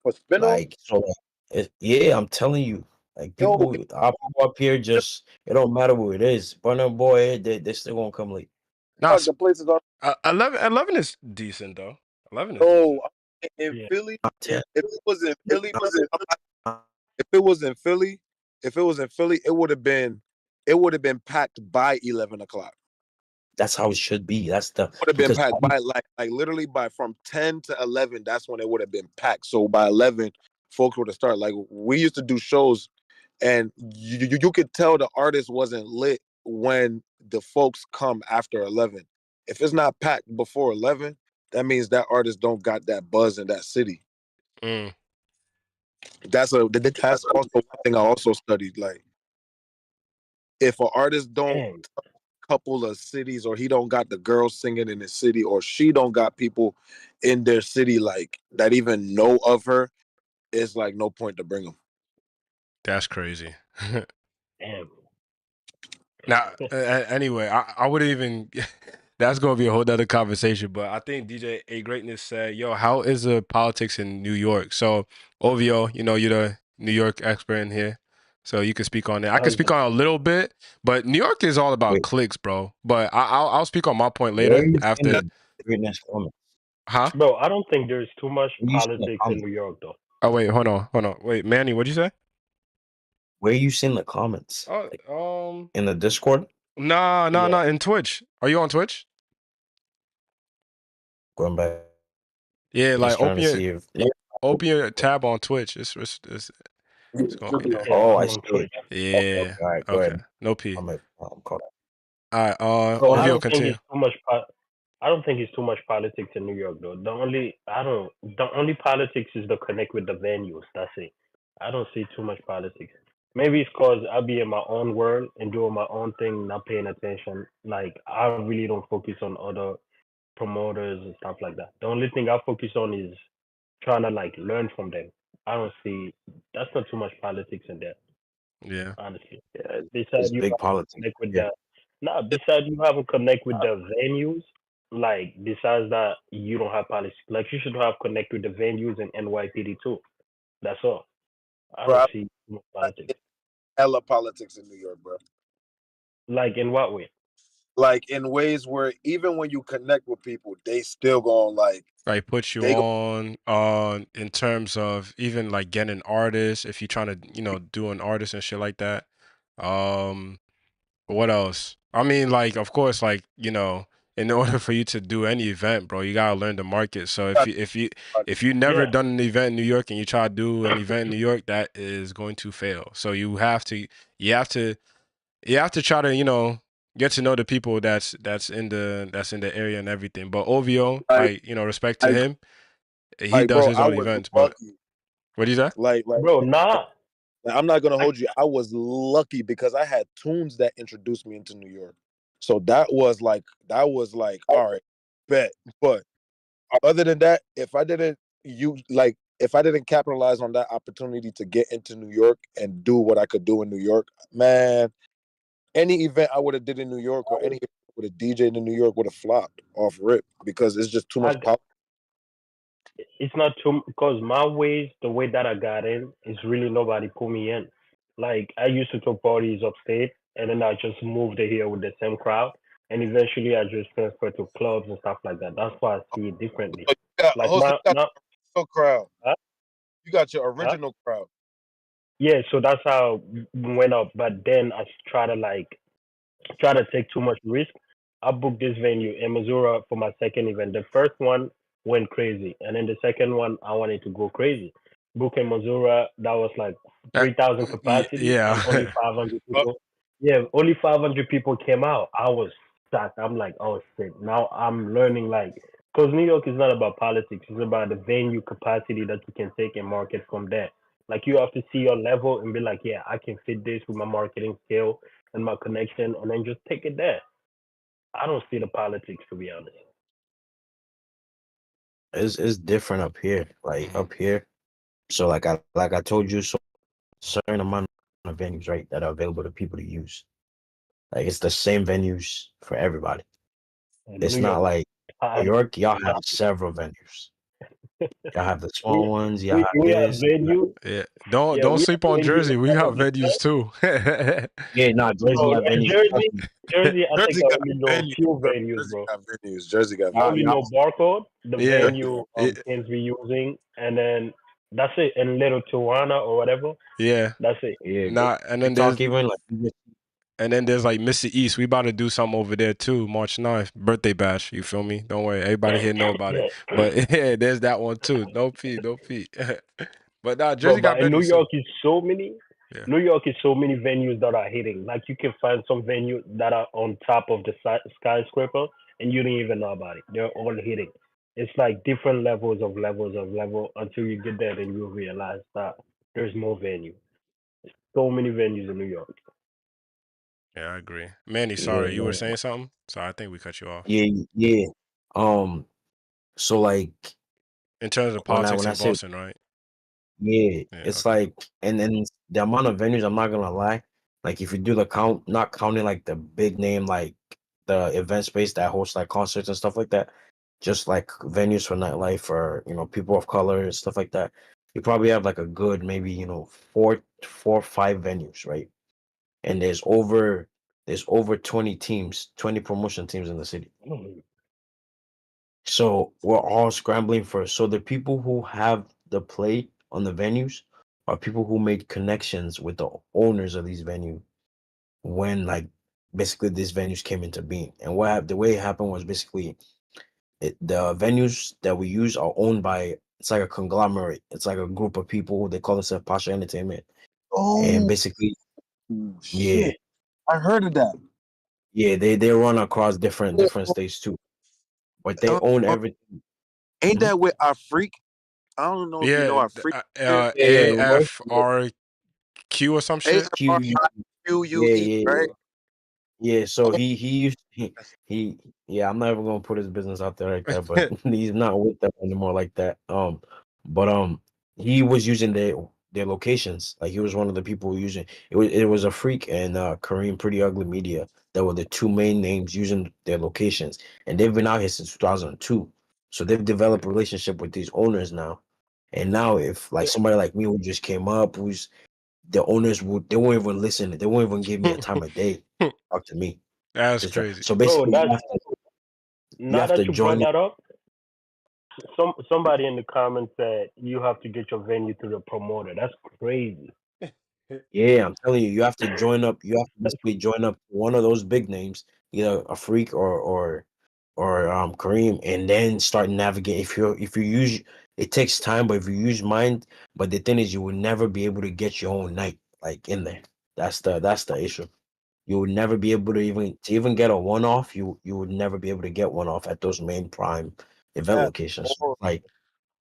for Spindle, Like so yeah, I'm telling you. Like yo, our people up here just it don't matter who it is. Burna Boy, they still gonna come late. Nah, the places are 11 is decent though. 11 is no decent. in yeah. Philly. I'm telling If it was in Philly, you. if it was in Philly, it would have been packed by 11 o'clock. That's how it should be. That's the Would have been because packed by like literally by from 10 to 11. That's when it would have been packed. So by 11, folks would have started. Like we used to do shows, and you could tell the artist wasn't lit when the folks come after 11. If it's not packed before 11, that means that artist don't got that buzz in that city. Mm. That's also one thing I also studied. Like if an artist don't Damn. couple of cities, or he don't got the girls singing in his city, or she don't got people in their city like that even know of her, it's like no point to bring them. That's crazy. Damn. Now, anyway, I wouldn't even. That's gonna be a whole other conversation. But I think DJ A Greatness said, "Yo, how is the politics in New York?" So, OVO, you're the New York expert in here, so you can speak on it. I can speak on a little bit, but New York is all about wait, clicks, bro. But I'll speak on my point where are later you seeing after. the greatness comments? Huh? Bro, I don't think there's too much Where you seeing the politics in comments? New York though. Oh wait, hold on. Wait, Manny, what'd you say? Where you seeing the comments? Oh, Like in the Discord? nah, Yeah. in Twitch. Are you on Twitch? Going back, Yeah, he's like trying to see if open your tab on Twitch. It's gonna be there. Yeah, oh I'm I on see it. Twitch. Okay, Yeah. all right, go Okay. ahead. No P. I'm caught. All right. Bro, I OVO don't think continue. it's too much. I don't think it's too much politics in New York though. The only politics is the connect with the venues. That's it. I don't see too much politics. Maybe it's cause I be in my own world and doing my own thing, not paying attention. Like I really don't focus on other promoters and stuff like that. The only thing I focus on is trying to like learn from them. I don't see that's not too much politics in there, Yeah. honestly. Yeah, Besides it's you big have to politics. connect with Yeah. the besides you have to connect with the venues, like besides that you don't have politics. Like you should have connect with the venues in NYPD too. That's all. I don't Bro, see too much politics. it's hella politics in New York, bro. Like in what way? Like in ways where even when you connect with people, they still going Like put you they go on in terms of even like getting artists if you're trying to, do an artist and shit like that. Um what else? I mean, like, of course, like, in order for you to do any event, bro, you gotta learn the market. So if you never Yeah. done an event in New York and you try to do an event in New York, that is going to fail. So you have to try to, get to know the people that's in the area and everything. But OVO, Like, like, respect to him, he like, does bro, his I own was events. But lucky. what do you say? Like, Bro, nah. I'm not gonna hold you. I was lucky because I had tunes that introduced me into New York. So that was like all right, bet. But other than that, if I didn't capitalize on that opportunity to get into New York and do what I could do in New York, man, any event I would have did in New York or any event I would have DJed in New York would have flopped off rip because it's just too I, much power. it's not too because my ways, the way that I got in is really nobody put me in. Like I used to throw parties upstate, and then I just moved here with the same crowd, and eventually I just transferred to clubs and stuff like that. That's why I see it differently. So you got Like Jose, you got my your original crowd. huh? You got your Huh? original crowd. Yeah, so that's how we went up. But then I try to take too much risk. I booked this venue in Missouri for my second event. The first one went crazy, and then the second one I wanted to go crazy. Book in Missouri, that was like Uh, 3,000 capacity, and only yeah. 500 Uh, people. Yeah, only 500 people came out. I was shocked. I'm like, oh shit. Now I'm learning like, because New York is not about politics. It's about the venue capacity that you can take and market from there. Like you have to see your level and be like, yeah, I can fit this with my marketing skill and my connection, and then just take it there. I don't see the politics, to be honest. It's different up here. Like Mhm. up here. So like I told you, so certain amount of venues, right, that are available to people to use. Like it's the same venues for everybody. And It's New not York, like New I, York, y'all have several venues. Y'all have the small we, ones, y'all we have we have this. venue. Yeah. Don't Yeah, don't we sleep have on venue Jersey. in We all got of the venues states. too. Yeah, no, Jersey Bro, got venues. Trust Jersey, me. Jersey, I think Jersey I got only know a venues. few Bro. venues, Jersey bro. got venues. Jersey got I Y'all, only venues. y'all, know Barcode, the Yeah. Jersey venue Yeah. Kenz be using, and then that's it. And Little Tijuana or whatever, Yeah. that's it. yeah, Nah, and we then talk even like like Missy East. We about to do something over there too, March 9th. Birthday bash. You feel me? Don't worry. Everybody here know about it. But yeah, there's that one too. No fee, no fee. But nah, Bro, Jersey got but in New venues too. York is so many. Yeah. New York is so many venues that are hitting. Like you can find some venues that are on top of the skyscraper, and you don't even know about it. They're all hitting. It's like different levels until you get there, then you realize that there's more venue. So many venues in New York. Yeah, I agree. Manny, yeah, sorry, you were man. saying something? Sorry, I think we cut you off. Yeah, yeah. Um, so like In terms of when politics I in say Boston, right? yeah, Yeah, it's okay. like and then the amount of venues, I'm not gonna lie. Like if you do the count, not counting like the big name, like the event space that hosts like concerts and stuff like that, just like venues for nightlife or people of color and stuff like that. You probably have like a good maybe four, 5 venues, right? And there's over 20 teams, 20 promotion teams in the city. Mm. So we're all scrambling for. So the people who have the play on the venues are people who made connections with the owners of these venues when like basically these venues came into being. And the way it happened was basically the venues that we use are owned by it's like a conglomerate. It's like a group of people. They call themselves Pasha Entertainment. And Oh basically, yeah, shit! I heard of that. yeah, they run across different states too. But they Uh, own uh, everything. ain't Mhm. that with our freak? I don't know if you know Yeah, our freak. Yeah, AFRQ or some A shit. F Q, R I Q U yeah, E, yeah, right? yeah. So Oh, he used he yeah. I'm not even gonna put his business out there like that, but he's not with them anymore like that. But he was using their locations. Like he was one of the people using it was a freak and Kareem Pretty Ugly Media that were the two main names using their locations, and they've been out here since 2002. So they've developed a relationship with these owners now. And now, if like somebody like me who just came up, who's the owners they won't even listen. They won't even give me a time of day. Talk to me. That's Just crazy. so Bro, basically, that's you now have to that you brought join. that up. Somebody in the comments said you have to get your venue through the promoter. That's crazy. Yeah, I'm telling you, you have to join up. You have to basically join up to one of those big names, either a freak or Kareem, and then start navigating. If you use it takes time, but if you use mind, but the thing is, you will never be able to get your own night like in there. That's the issue. you would never be able to even get a one-off. You would never be able to get one-off at those main prime event That's locations. horrible. Like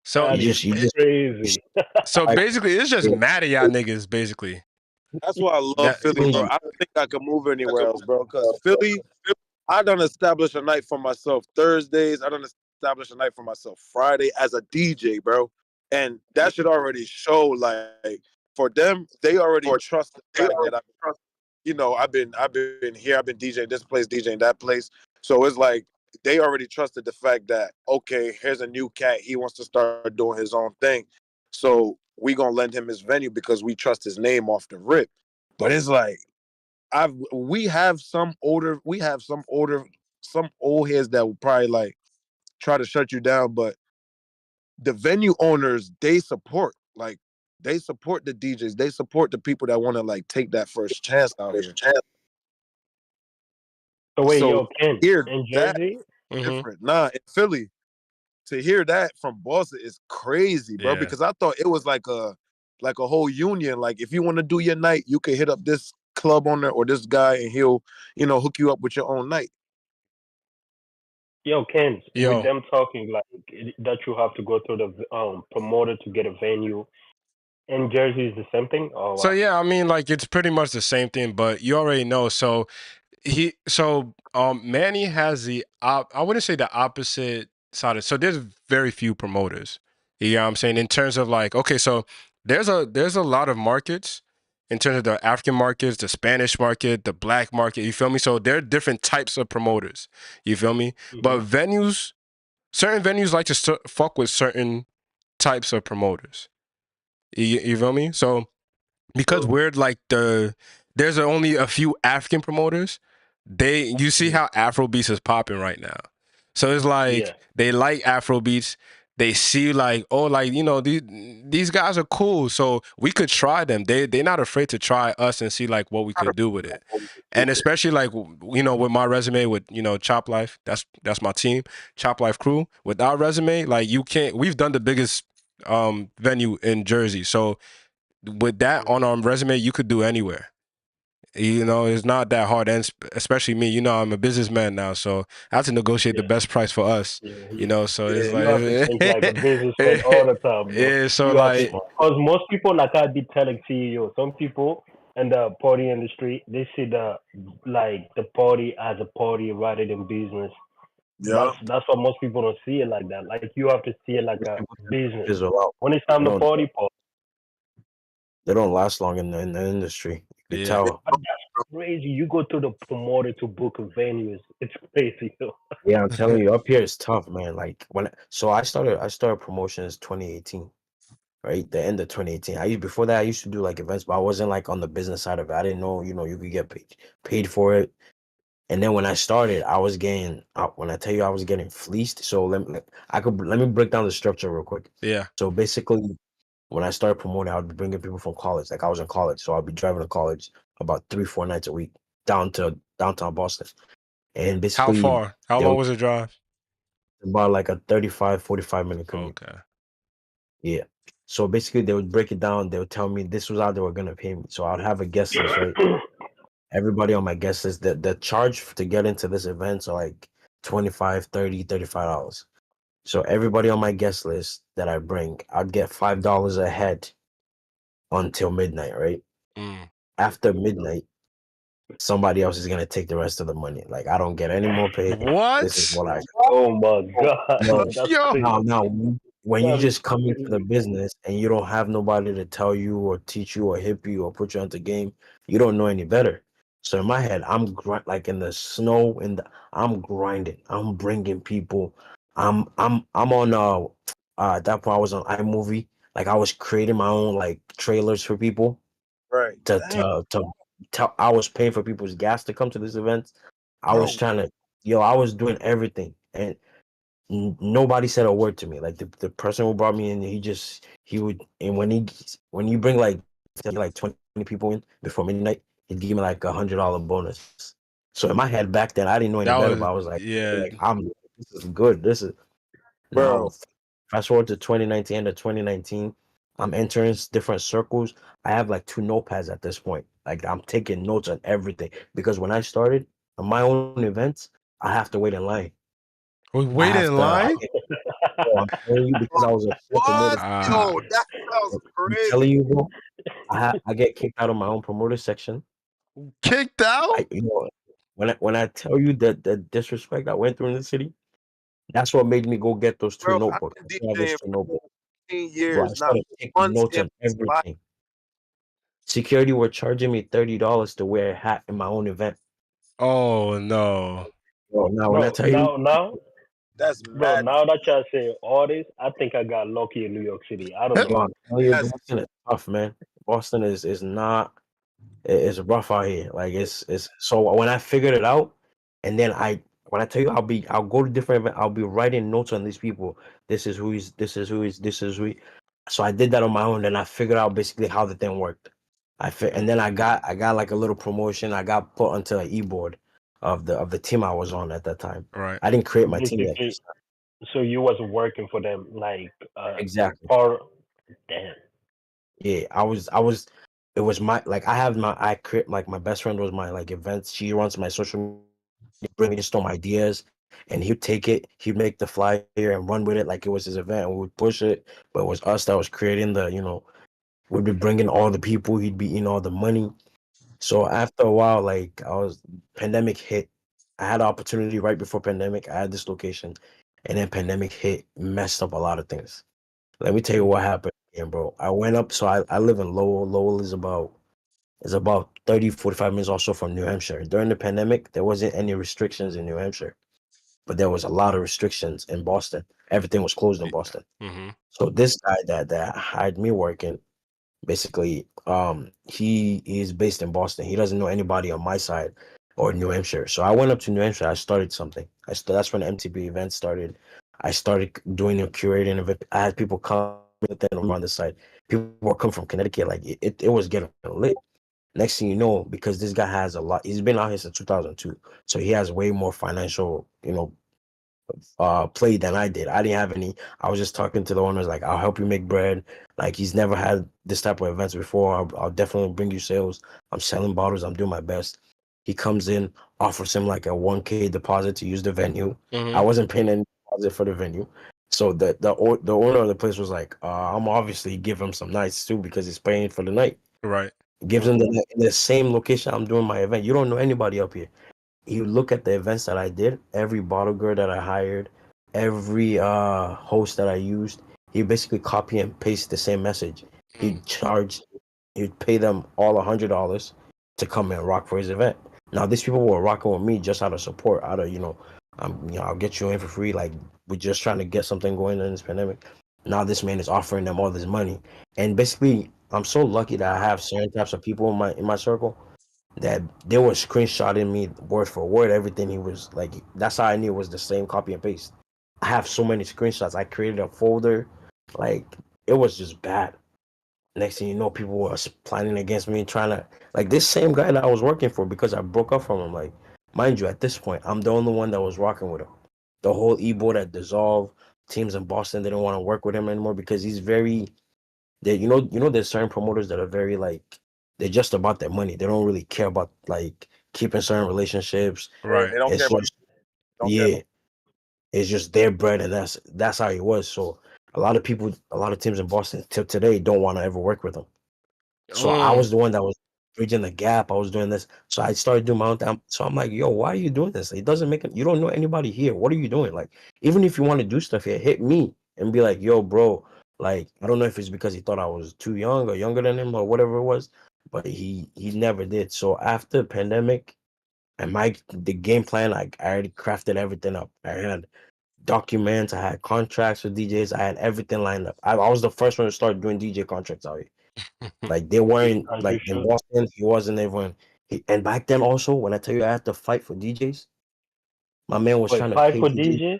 So That is you just crazy. like basically, it's just mad at y'all niggas. Basically, That's why I love that Philly, bro. I don't think I could move anywhere else, bro. Because Philly, I done established a night for myself Thursdays. I done established a night for myself Friday as a DJ, bro. And that should already show, like, for them, they already trust the fact that I've been here, I've been DJing this place, DJing that place. So it's like they already trusted the fact that, okay, here's a new cat, he wants to start doing his own thing. So we gonna lend him his venue because we trust his name off the rip. But it's like some old heads that will probably like try to shut you down, but the venue owners, they support the DJs, they support the people that want to like take that first chance out here. So wait, So yo, Ken, hear in that Jersey, different. Nah, in Philly, to hear that from Boston is crazy, bro. yeah. Because I thought it was like a whole union. Like if you want to do your night, you can hit up this club owner or this guy, and he'll hook you up with your own night. yo, Ken, with Yo, them talking like that you have to go through the promoter to get a venue. In Jersey is the same thing, or so what? yeah, I mean, like it's pretty much the same thing, but you already know. Manny has I wouldn't say the opposite side of, so there's very few promoters. You know what I'm saying? In terms of like, okay, so there's a lot of markets in terms of the African markets, the Spanish market, the black market, you feel me? So there are different types of promoters. You feel me? But certain venues like to fuck with certain types of promoters. You feel me? So because we're like there's only a few African promoters. You see how Afrobeats is popping right now. So it's Yeah. like they like Afrobeats. They see like, oh, like, these guys are cool. So we could try them. They're not afraid to try us and see like what we could do with it. And especially like, with my resume with, Chop Life, that's my team, Chop Life crew. With our resume, like we've done the biggest venue in Jersey. So with that on our resume, you could do anywhere. It's not that hard, and especially me. I'm a businessman now, so I have to negotiate the Yeah. best price for us. Yeah. So Yeah, it's You have to think like a businessman like, all the time, bro. yeah. So You have to, like, because most people, like I be telling CEO, some people in the party industry, they see the party as a party rather than business. yeah. That's why most people don't see it like that. Like you have to see it like a business. fizzle out. When it's time They to don't party, party. they don't last long in the industry. You could yeah. tell. But that's crazy. You go to the promoter to book venues. It's crazy, yo. Yeah, I'm telling you, up here it's tough, man. Like I started promotions 2018, right? The end of 2018. Before that I used to do like events, but I wasn't like on the business side of it. I didn't know, you could get paid for it. And then when I started, I was getting when I tell you I was getting fleeced. So let me break down the structure real quick. Yeah. So basically, when I started promoting, I would be bringing people from college. Like I was in college, so I'd be driving to college about 3-4 nights a week down to downtown Boston. And How basically, far? How they long would was the drive? about like a 35-45 minute commute. Okay. Yeah. So basically, they would break it down. They would tell me this was how they were gonna pay me. So I'd have a guest list, right? Everybody on my guest list, the charge to get into this event are like 25, 30, $35. So everybody on my guest list that I bring, I'd get $5 a head until midnight, right? Mm. After midnight, somebody else is gonna take the rest of the money. Like I don't get any more pay. This is What? what I Oh my god, no. that's Yo. crazy. Now, when you That is just come into the crazy. business and you don't have nobody to tell you or teach you or hip you or put you onto game, you don't know any better. So in my head, like in the snow, I'm grinding. I'm bringing people. I'm on at that point I was on iMovie. Like I was creating my own like trailers for people Right. to Dang, to to tell. I was paying for people's gas to come to this event. I was bro. trying to, I was doing everything, and nobody said a word to me. Like the person who brought me in, he would, and when you bring like 20 people in before midnight, he'd give me like $100 bonus. So in my head back then, I didn't know any That better, was but I was yeah. like this is good. This is now Bro. fast forward to 2019, end of 2019. I'm entering different circles. I have like 2 notepads at this point. Like I'm taking notes on everything because when I started on my own events, I have to wait in line. We I waited have in to. line. Bro, I'm telling you because I was a full promoter. What? Ah, Yo, that sounds I'm crazy. telling you, bro. I get kicked out of my own promoter section. kicked out. When I tell you that the disrespect I went through in the city, that's what made me go get those two Bro, I've notebooks. been I have those DJing two for notebooks, 15 bro. I years, not started taking once notes in on my life. everything. Security were charging me $30 to wear a hat in my own event. Oh no. Bro, now when I Bro, tell you, That's bro, mad. now that y'all say all this, I think I got lucky in New York City. I don't bro, know. I'm telling you, That's Boston is tough, man. Boston is not. It's rough out here. Like it's so when I figured it out, and then when I tell you I'll go to different events, I'll be writing notes on these people. This is who he's. This is who he's. This is who. So I did that on my own, and I figured out basically how the thing worked. And then I got like a little promotion. I got put onto an e-board of the team I was on at that time. Right. I didn't create So my team yet. basically, so you was working for them like Exactly. part. Damn. Yeah, I was. It was my like I have my I create like my best friend was my like events. She runs my social media, bring me some ideas, and he'd take it, he'd make the flyer and run with it like it was his event, and we would push it. But it was us that was creating we'd be bringing all the people, he'd be eating all the money. So after a while, like pandemic hit. I had an opportunity right before pandemic. I had this location, and then pandemic hit, messed up a lot of things. Let me tell you what happened, again, bro. I went up, so I live in Lowell. Lowell is about 30, 45 minutes also from New Hampshire. During the pandemic, there wasn't any restrictions in New Hampshire, but there was a lot of restrictions in Boston. Everything was closed in Boston. Mm-hmm. So this guy that hired me working, basically, he is based in Boston. He doesn't know anybody on my side or New Hampshire. So I went up to New Hampshire. I started something. That's when MTB events started. I started doing a curating event. I had people come on the side. People were coming from Connecticut. Like it was getting lit. Next thing you know, because this guy has a lot, he's been out here since 2002, so he has way more financial, play than I did. I didn't have any. I was just talking to the owners like, I'll help you make bread. Like he's never had this type of events before. I'll definitely bring you sales. I'm selling bottles. I'm doing my best. He comes in, offers him like a 1K deposit to use the venue. I Mm-hmm. wasn't paying any deposit for the venue. So the owner of the place was like, I'm obviously give him some nights too because he's paying for the night. Right. Gives him the same location I'm doing my event. You don't know anybody up here. You look at the events that I did, every bottle girl that I hired, every host that I used, he basically copy and paste the same message. Mm. He'd pay them all $100 to come and rock for his event. Now these people were rocking with me just out of support, out of I'll get you in for free. Like we're just trying to get something going in this pandemic. Now this man is offering them all this money, and basically I'm so lucky that I have certain types of people in my circle that they were screenshotting me word for word everything he was like. That's how I knew it was the same copy and paste. I have so many screenshots. I created a folder, like it was just bad. Next thing you know, people were planning against me, trying to like this same guy that I was working for because I broke up from him. Like, mind you, at this point, I'm the only one that was rocking with him. The whole e-board had dissolved. Teams in Boston didn't want to work with him anymore because he's very there's certain promoters that are very like they're just about their money. They don't really care about like keeping certain relationships. Right. They don't It's care about. just Don't care about. yeah, it's just their bread, and that's how he was. So a lot of teams in Boston till today don't want to ever work with him. So I Mm. was the one that was bridging the gap. I was doing this. So I started doing my own thing. So I'm like, yo, why are you doing this? It doesn't make it. You don't know anybody here. What are you doing? Like, even if you want to do stuff here, hit me and be like, yo, bro. Like, I don't know if it's because he thought I was too young or younger than him or whatever it was, but he never did. So after pandemic and the game plan, like I already crafted everything up. I had documents, I had contracts with DJs, I had everything lined up. I was the first one to start doing DJ contracts out here. Like they weren't As you like in should. Boston, he wasn't everyone. And back then also, when I tell you I had to fight for DJs, my man was Wait, trying to fight pay for DJs. DJ?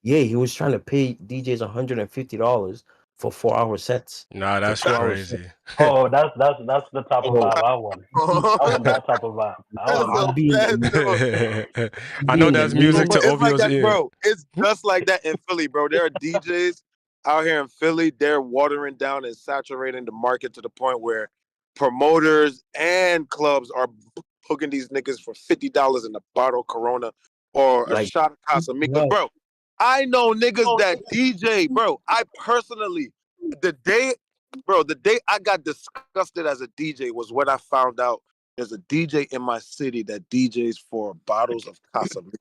Yeah, he was trying to pay DJs $150 for 4 hour sets, Nah, for that's 2 hours sets. crazy. Oh, that's the type of So vibe I want. I want that type of vibe. I That's want I'll so that. be in bad though. I know the that's Bro, music meeting. to but it's like Ovio's that, ear. bro. It's just like that in Philly, bro. There are DJs out here in Philly. They're watering down and saturating the market to the point where promoters and clubs are booking these niggas for $50 in a bottle of Corona or a Like, shot of Casamigos, Right. bro. I know niggas that DJ, bro. I personally, the day I got disgusted as a DJ was when I found out there's a DJ in my city that DJs for bottles of Casamigos,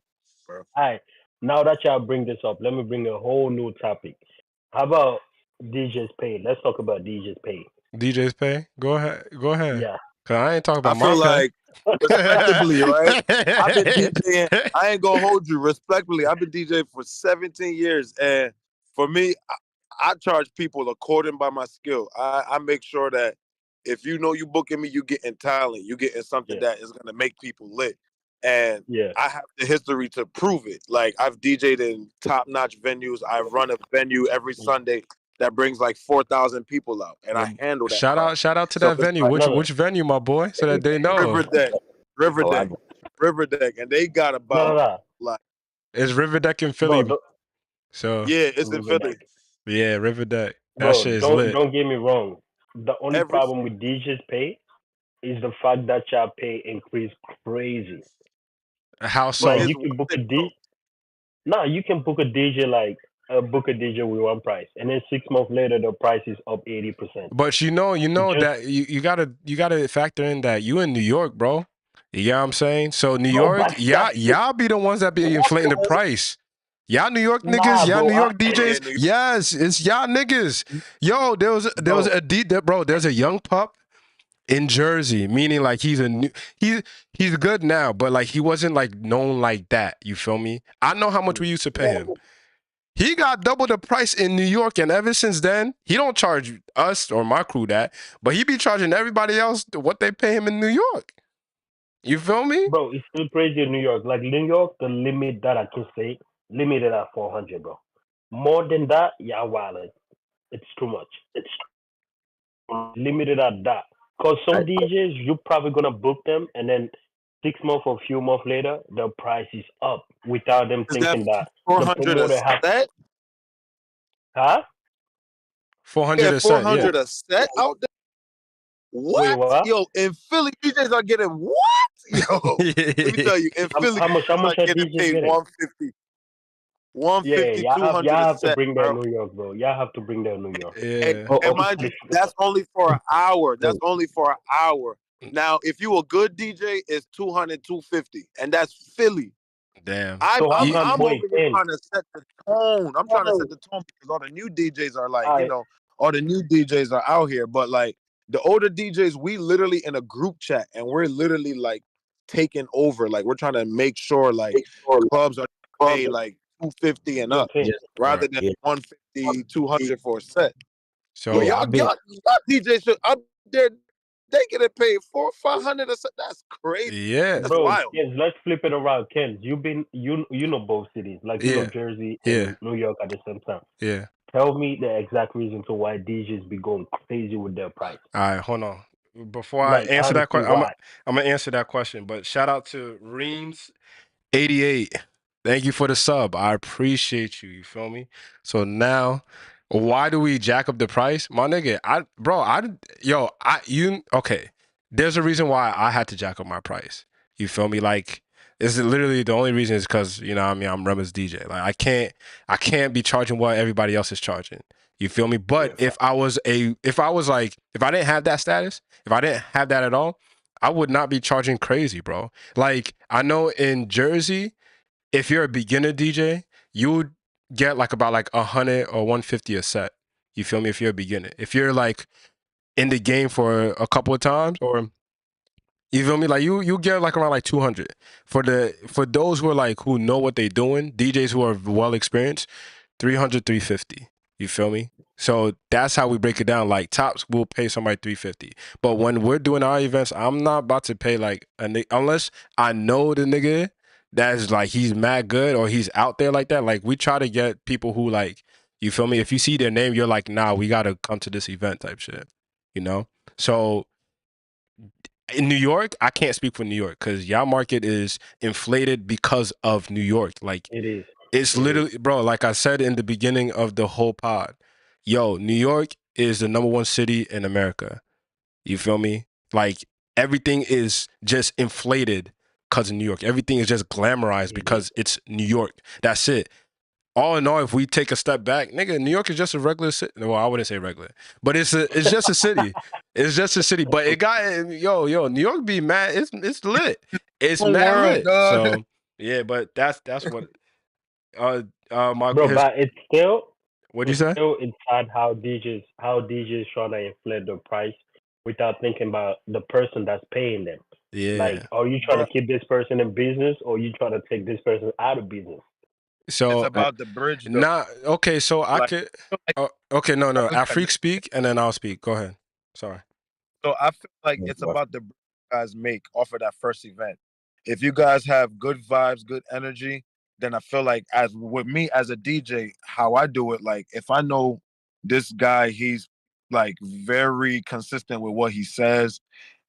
bro. All right. Now that y'all bring this up, let me bring a whole new topic. How about DJ's pay? Let's talk about DJ's pay. DJ's pay? Go ahead. Go ahead. Yeah. Cause I ain't talking I about my feel pay. like, respectably, right? I've been DJing. I ain't gonna hold you. Respectfully, I've been DJing for 17 years, and for me, I charge people according by my skill. I make sure that if you know you booking me, you getting talent, you getting something Yeah. that is gonna make people lit, and Yeah. I have the history to prove it. Like I've DJed in top-notch venues. I run a venue every Sunday that brings like 4,000 people out, and I handle that. Shout crowd. out to So that it's venue. like, No. Which venue, my boy? So that they know. River Deck, River oh, I Deck, River Deck, and they got No, about no. like It's River Deck in Philly. Bro, So yeah, it's in River Philly. Deck. yeah, River Deck. That Bro, shit is lit. don't get me wrong. The only Every problem with DJ's pay is the fact that y'all pay increase crazy. How but so? Like it's you can worth book a it, bro. DJ. No, you can book a DJ book a DJ with one price, and then 6 months later the price is up 80%. But you know Just that you gotta factor in that you in New York, bro. You get what I'm saying? So New bro, York, but that's y'all be the ones that be inflating the price. Y'all New York niggas, nah, y'all bro. New York Yeah, DJs. New York. Yes, it's y'all niggas. Yo, there was Bro, a D bro. There's a young pup in Jersey, meaning like he's he's good now, but like he wasn't like known like that. You feel me? I know how much we used to pay him. He got double the price in New York, and ever since then, he don't charge us or my crew that, but he be charging everybody else what they pay him in New York. You feel me? bro, it's still crazy in New York. Like New York, the limit that I can say limited at 400, bro. More than that, yeah, wild. It's too much. It's limited at that. Cause some DJs, you're probably gonna book them, and then 6 months or a few months later, the price is up without them Is that thinking that the 400 a promoter has, set? huh? 400 Yeah, a set, yeah. 400 a set out there. Wait, What? what? Yo, in Philly, DJs are getting what? Yo, let me tell you, in Philly, How much? How DJs much are are getting DJs paid getting? 150, Yeah, 150, y'all 200 a have to set, bring that bro. New York, bro. Y'all have to bring that New York. And, Yeah. and mind you, that's only for an hour. That's only for an hour. Now, if you a good DJ, it's 200, 250, and that's Philly. Damn. I'm So how I'm You- come? I'm over Wait, here ten. trying to set the tone. I'm trying to set the tone because all the new DJs are like, I all the new DJs are out here. But like the older DJs, we literally in a group chat and we're literally like taking over. Like we're trying to make sure like clubs are paid like 250 and yo up ten. rather than yeah. 150, 200 for a set. But so Yeah, y'all DJs should up there. They getting paid 400, 500 a set. That's crazy. yeah. That's Bro, wild. Kenz, let's flip it around. Kenz, you know both cities, like you know Yeah. Jersey Yeah. and New York at the same time. Yeah. Tell me the exact reason to why DJs be going crazy with their price. All right, hold on. Before I Like answer that honestly, question, why? I'm gonna answer that question. But shout out to Reams88. Thank you for the sub. I appreciate you. You feel me? So now, why do we jack up the price, my nigga? Okay. There's a reason why I had to jack up my price. You feel me? Like, it's literally the only reason is because I mean I'm Rema's DJ. Like I can't be charging what everybody else is charging. You feel me? But Yeah, if I didn't have that status, if I didn't have that at all, I would not be charging crazy, bro. Like I know in Jersey, if you're a beginner DJ, you would get like about like 100 or 150 a set. You feel me? If you're a beginner, if you're like in the game for a couple of times, or you feel me, like you get like around like 200 for those who are like who know what they're doing, DJs who are well experienced, 300, 350. You feel me? So that's how we break it down. Like tops will pay somebody 350, but when we're doing our events, I'm not about to pay like unless I know the nigga that's like he's mad good or he's out there like that. Like we try to get people who like, you feel me? If you see their name, you're like, nah, we gotta come to this event type shit. You know? So in New York, I can't speak for New York because y'all market is inflated because of New York. Like it is. it's literally, bro, like I said in the beginning of the whole pod, yo, New York is the #1 city in America. You feel me? Like everything is just inflated because of New York. Everything is just glamorized because it's New York. That's it. All in all, if we take a step back, nigga, New York is just a regular city. Well, I wouldn't say regular, but it's just a city. It's just a city. But it got New York be mad. It's lit. It's Whole mad world, lit. dog. So yeah, but that's what my Bro, his but what'd you it's say? still inside how DJs trying to inflate the price without thinking about the person that's paying them. Like, Yeah. are you trying to keep this person in business, or you trying to take this person out of business? It's So about the bridge, though. not okay. So I Like, could. like Okay, no, no. look at Afreak speak, and then I'll speak. Go ahead. Sorry. So I feel like it's about the bridge you guys make off of that first event. If you guys have good vibes, good energy, then I feel like as with me as a DJ, how I do it, like if I know this guy, he's like very consistent with what he says,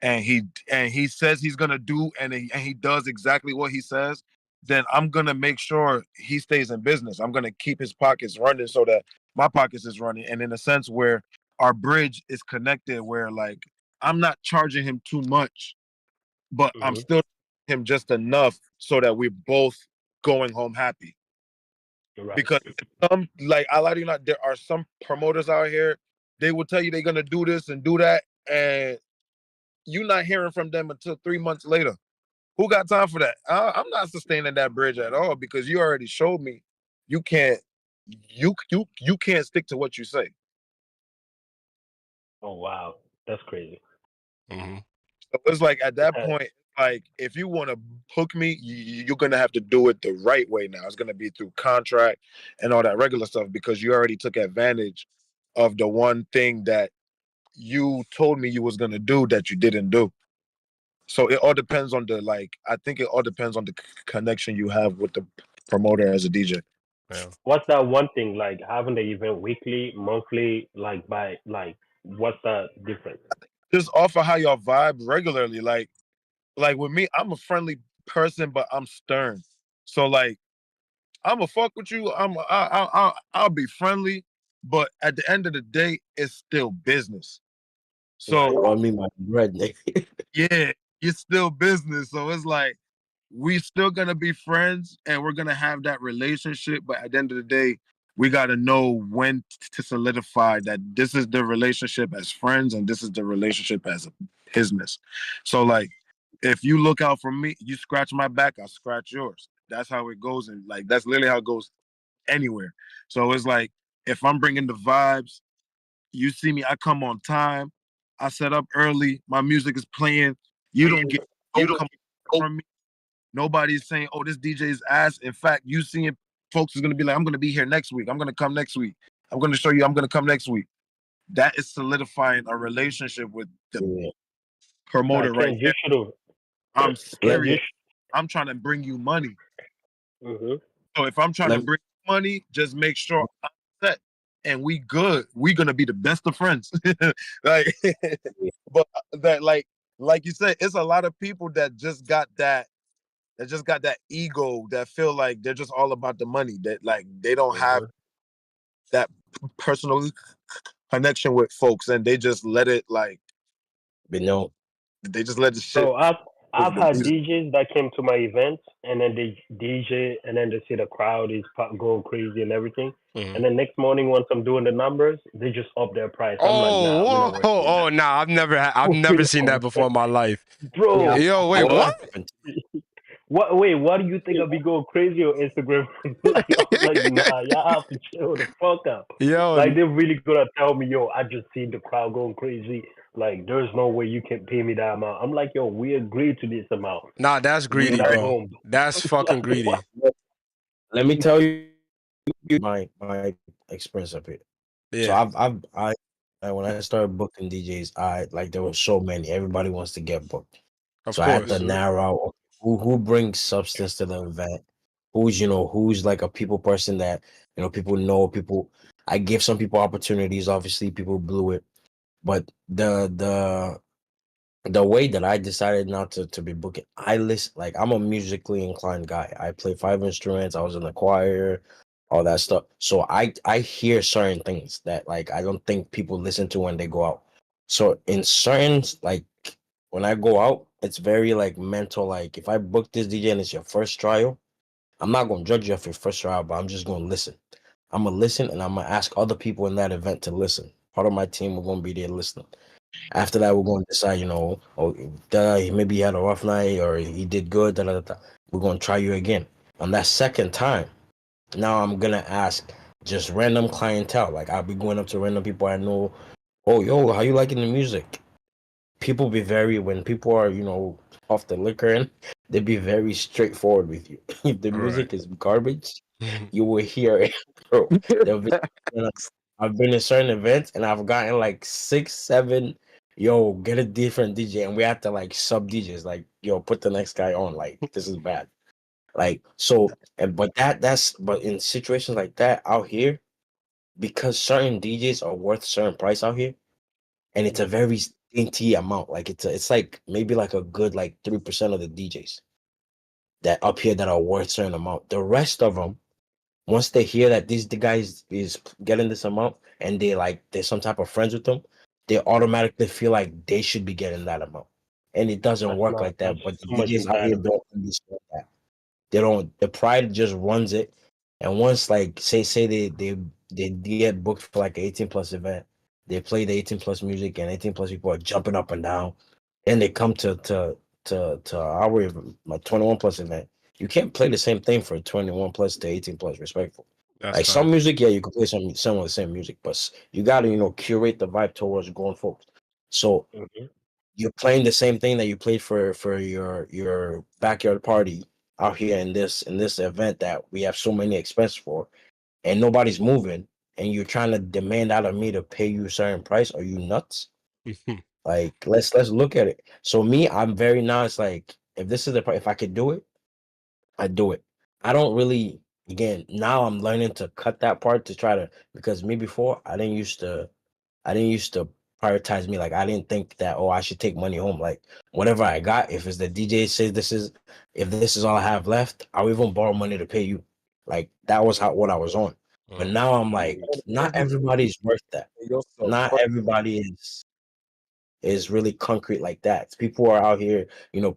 and he says he's gonna do, and he does exactly what he says, then I'm gonna make sure he stays in business. I'm gonna keep his pockets running so that my pockets is running, and in a sense where our bridge is connected, where like I'm not charging him too much, but I'm Hmm. still him just enough so that we're both going home happy. Right. Because some, like I lie to you not, there are some promoters out here, they will tell you they're gonna do this and do that, and you're not hearing from them until 3 months later. Who got time for that? I'm not sustaining that bridge at all because you already showed me you can't you can't stick to what you say. Oh wow, that's crazy. Hmm. So it's like at that point, like if you want to hook me, you're gonna have to do it the right way. Now it's gonna be through contract and all that regular stuff because you already took advantage of the one thing that you told me you was gonna do that you didn't do. So it all depends on the like. I think it all depends on the connection you have with the promoter as a DJ. Yeah. What's that one thing like having the event weekly, monthly, like by like what's that difference? Just off of how y'all vibe regularly. Like with me, I'm a friendly person, but I'm stern. So like I'm gonna fuck with you. I'll be friendly, but at the end of the day, it's still business. Right. So Run me my bread, nigga. yeah, it's still business. So it's like we still gonna be friends and we're gonna have that relationship. But at the end of the day, we gotta know when to solidify that this is the relationship as friends and this is the relationship as a business. So like if you look out for me, you scratch my back, I'll scratch yours. That's how it goes, and like that's literally how it goes anywhere. So it's like if I'm bringing the vibes, you see me, I come on time, I set up early, my music is playing. You don't get no complaint from me. Nobody's saying, "Oh, this DJ is ass." In fact, you seeing folks is gonna be like, "I'm gonna be here next week. I'm gonna come next week. I'm gonna show you. I'm gonna come next week." That is solidifying a relationship with the Yeah. Nah, promoter right Kenz, you there. should have. I'm Let, Kenz, you serious. I'm trying to bring you money. mm-hmm. So if I'm trying to let, bring money, just make sure I'm set and we good. We gonna be the best of friends. Like, but like you said, it's a lot of people that just got that ego that feel like they're just all about the money. That like they don't have Mm-hmm. that personal connection with folks, and they just let it like you know, they just let the shit. Bro, I've The had music. DJs that came to my events and then they DJ and then they see the crowd is going crazy and everything. Hmm. And then next morning, once I'm doing the numbers, they just up their price. I'm like, Oh, nah, we're not whoa, working with oh, that. nah. I've never We're seen not that before in my life. yeah, Bro, Yo, wait, I What? what? happened. what? Wait, what do you think I'll be going crazy on Instagram? Like, I'm like, nah, y'all have to chill the fuck up. Yo, Like, they're really gonna tell me, yo, I just seen the crowd going crazy. Like, there's no way you can pay me that amount. I'm like, yo, we agreed to this amount. nah, that's We're greedy, not bro. going. That's fucking Like, what? greedy. Let me tell you my experience of it. So Yeah, when I started booking DJs, I like there were so many. Everybody wants to get booked. of So I had to course. Mhm. narrow out who brings substance to the event, who's like a people person that people know people. I give some people opportunities. Obviously, people blew it, but the way that I decided not to be booking, I listen like I'm a musically inclined guy. I play 5 instruments. I was in the choir, all that stuff. So I hear certain things that like I don't think people listen to when they go out. So in certain like when I go out, it's very like mental. Like if I book this DJ and it's your first trial, I'm not gonna judge you off your first trial, but I'm just gonna listen. I'm gonna listen and I'm gonna ask other people in that event to listen. Part of my team we're gonna be there listening. After that, we're going to decide, oh, maybe he had a rough night or he did good. Da, da, da, da. We're going to try you again. On that second time, now I'm going to ask just random clientele. Like I'll be going up to random people I know. Oh, yo, how you liking the music? People be very, when people are, off the liquor end, they be very straightforward with you. If the Right. music is garbage, you will hear it, bro. They'll be, I've been in certain events and I've gotten like 6, 7. Yo, get a different DJ, and we have to like sub DJs. Like, yo, put the next guy on. Like, this is bad. Like, so, and but in situations like that out here, because certain DJs are worth certain price out here, and it's a very dainty amount. Like, it's like maybe like a good like 3% of the DJs that up here that are worth certain amount. The rest of them, once they hear that the guys is getting this amount and they like there's some type of friends with them, they automatically feel like they should be getting that amount. And it doesn't work like That's that. But the too much DJs out here entitlement. don't understand that. They don't. The pride just runs it. And once like say they get booked for like an 18 plus event, they play the 18 plus music and 18 plus people are jumping up and down. And they come to our my 21 plus event. You can't play the same thing for 21 plus to 18 plus, respectful. That's Like some fine. music, yeah, you can play some of the same music, but you gotta, curate the vibe towards grown folks. So Hmm. you're playing the same thing that you played for your backyard party out here in this event that we have so many expenses for, and nobody's moving, and you're trying to demand out of me to pay you a certain price. Are you nuts? Like let's look at it. So me, I'm very nice. Like if this is the if I could do it, I do it. I don't really, again, now I'm learning to cut that part to try to, because me before I didn't used to prioritize me. Like I didn't think that, oh, I should take money home. Like whatever I got, if it's the DJ says if this is all I have left, I'll even borrow money to pay you. Like that was what I was on. But Mm. now I'm like, not everybody's worth that. You're so Not fucking everybody is really concrete like that. People are out here,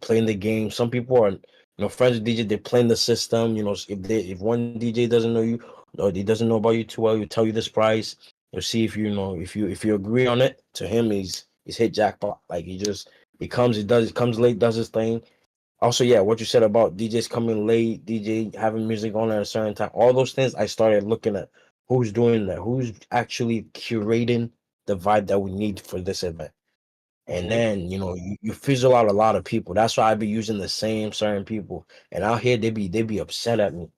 playing the game. Some people are, friends with DJ. They're playing the system. If one DJ doesn't know you, or he doesn't know about you too well, you tell you this price. You'll see if if you agree on it. To him, he's hit jackpot. Like he comes late, does his thing. Also, yeah, what you said about DJs coming late, DJ having music on at a certain time, all those things. I started looking at who's doing that, who's actually curating the vibe that we need for this event. And Hmm. then, you fizzle out a lot of people. That's why I be using the same certain people. And out here they be upset at me.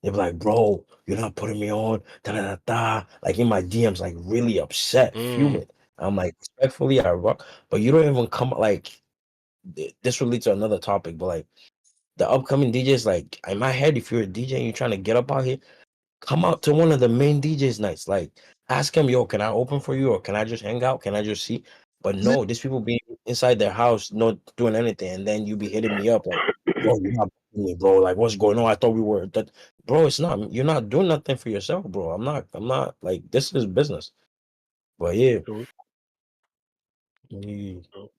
They be like, bro, you're not putting me on. Da da da da. Like in my DMs, like really upset, Mm. fuming. I'm like, respectfully, I rock. But you don't even come like this will lead to another topic, but like the upcoming DJs, like in my head, if you're a DJ and you're trying to get up out here, come out to one of the main DJs nights. Like, ask him, yo, can I open for you or can I just hang out? Can I just see? But no, these people be inside their house, not doing anything, and then you be hitting me up like, bro, you're not booking me, bro. Like, what's going on? I thought we were that, bro. It's not. You're not doing nothing for yourself, bro. I'm not. I'm not. Like, this is business. But yeah, True, yeah. true.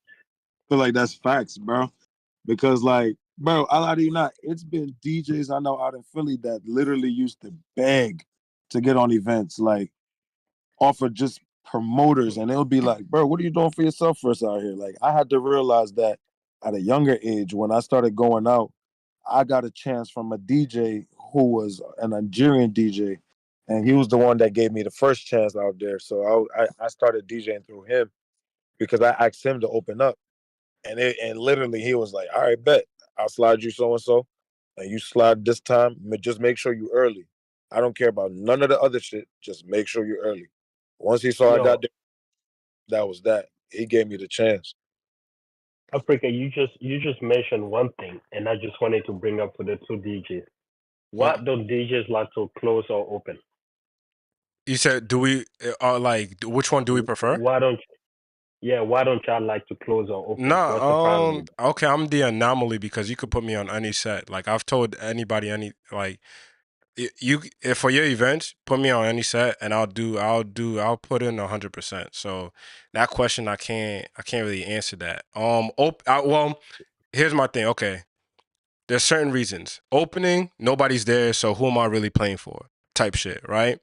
feel like that's facts, bro. Because like, bro, I lie to you not. It's been DJs I know out in Philly that literally used to beg to get on events, like offer just promoters, and it'll be like, bro, what are you doing for yourself first out here? Like, I had to realize that at a younger age when I started going out, I got a chance from a DJ who was a Nigerian DJ, and he was the one that gave me the first chance out there. So I started DJing through him because I asked him to open up, and literally he was like, "All right, bet I'll slide you so and so, and you slide this time. Just make sure you early. I don't care about none of the other shit. Just make sure you're early." Once he saw I got Yo, there, that was that. He gave me the chance. Africa, you just mentioned one thing, and I just wanted to bring up for the two DJs. What What do DJs like to close or open? you said? Do we like which one do we prefer? Why don't Yeah, why don't y'all like to close or open? What's the problem Nah, with okay, I'm the anomaly because you could put me on any set. Like I've told anybody any like if for your event, put me on any set, and I'll put in 100%. So that question, I can't really answer that. Well, here's my thing. Okay, there's certain reasons. Opening, nobody's there, so who am I really playing for? Type shit, right?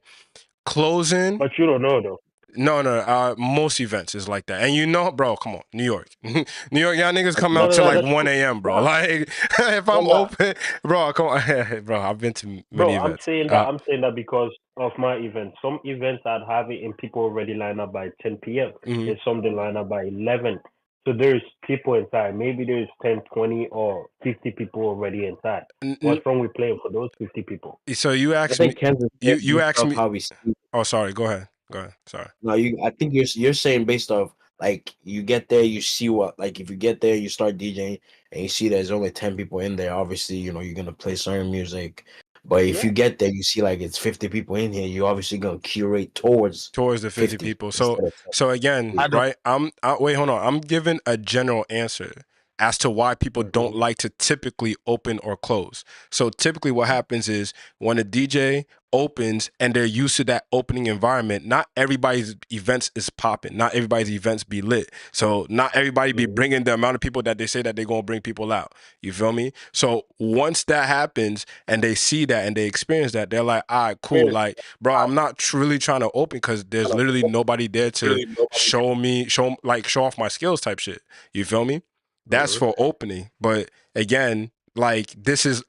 Closing, But you don't know though. no. Most events is like that, and bro. Come on, New York, New York. Y'all niggas come No, out no, till no. like That's 1 a.m., bro. nah, Like, if no, I'm nah. open, bro, come on, bro. I've been to many Bro, I'm events. saying that. I'm saying that because of my event. Some events I'd have it and people already line up by 10 p.m. Mhm. And some they line up by 11. So there's people inside. Maybe there's 10, 20, or 50 people already inside. N- n- What's wrong with playing for those 50 people? So you I asked me. think Kenz is saying You based asked off me. how we see. Oh, sorry. Go ahead. Go ahead. Sorry. No, I think you're saying based off like you get there, you see what like if you get there, you start DJing and you see there's only 10 people in there. Obviously, you're gonna play certain music. But if Yeah. you get there, you see like it's 50 people in here. You're obviously gonna curate towards Towards the 50 50 people. So instead of so again, 10. I don't. right? Wait, hold on. I'm giving a general answer as to why people don't Mm-hmm. like to typically open or close. So typically what happens is when a DJ opens and they're used to that opening environment, not everybody's events is popping. Not everybody's events be lit. So not everybody be Mm-hmm. bringing the amount of people that they say that they're going to bring people out. You feel me? So once that happens and they see that and they experience that, they're like, all right, cool. Experience. Like, bro, I'm not truly trying to open because there's literally nobody there to Really, nobody. show off my skills type shit. You feel me? That's Mm-hmm. for opening. But again, like this is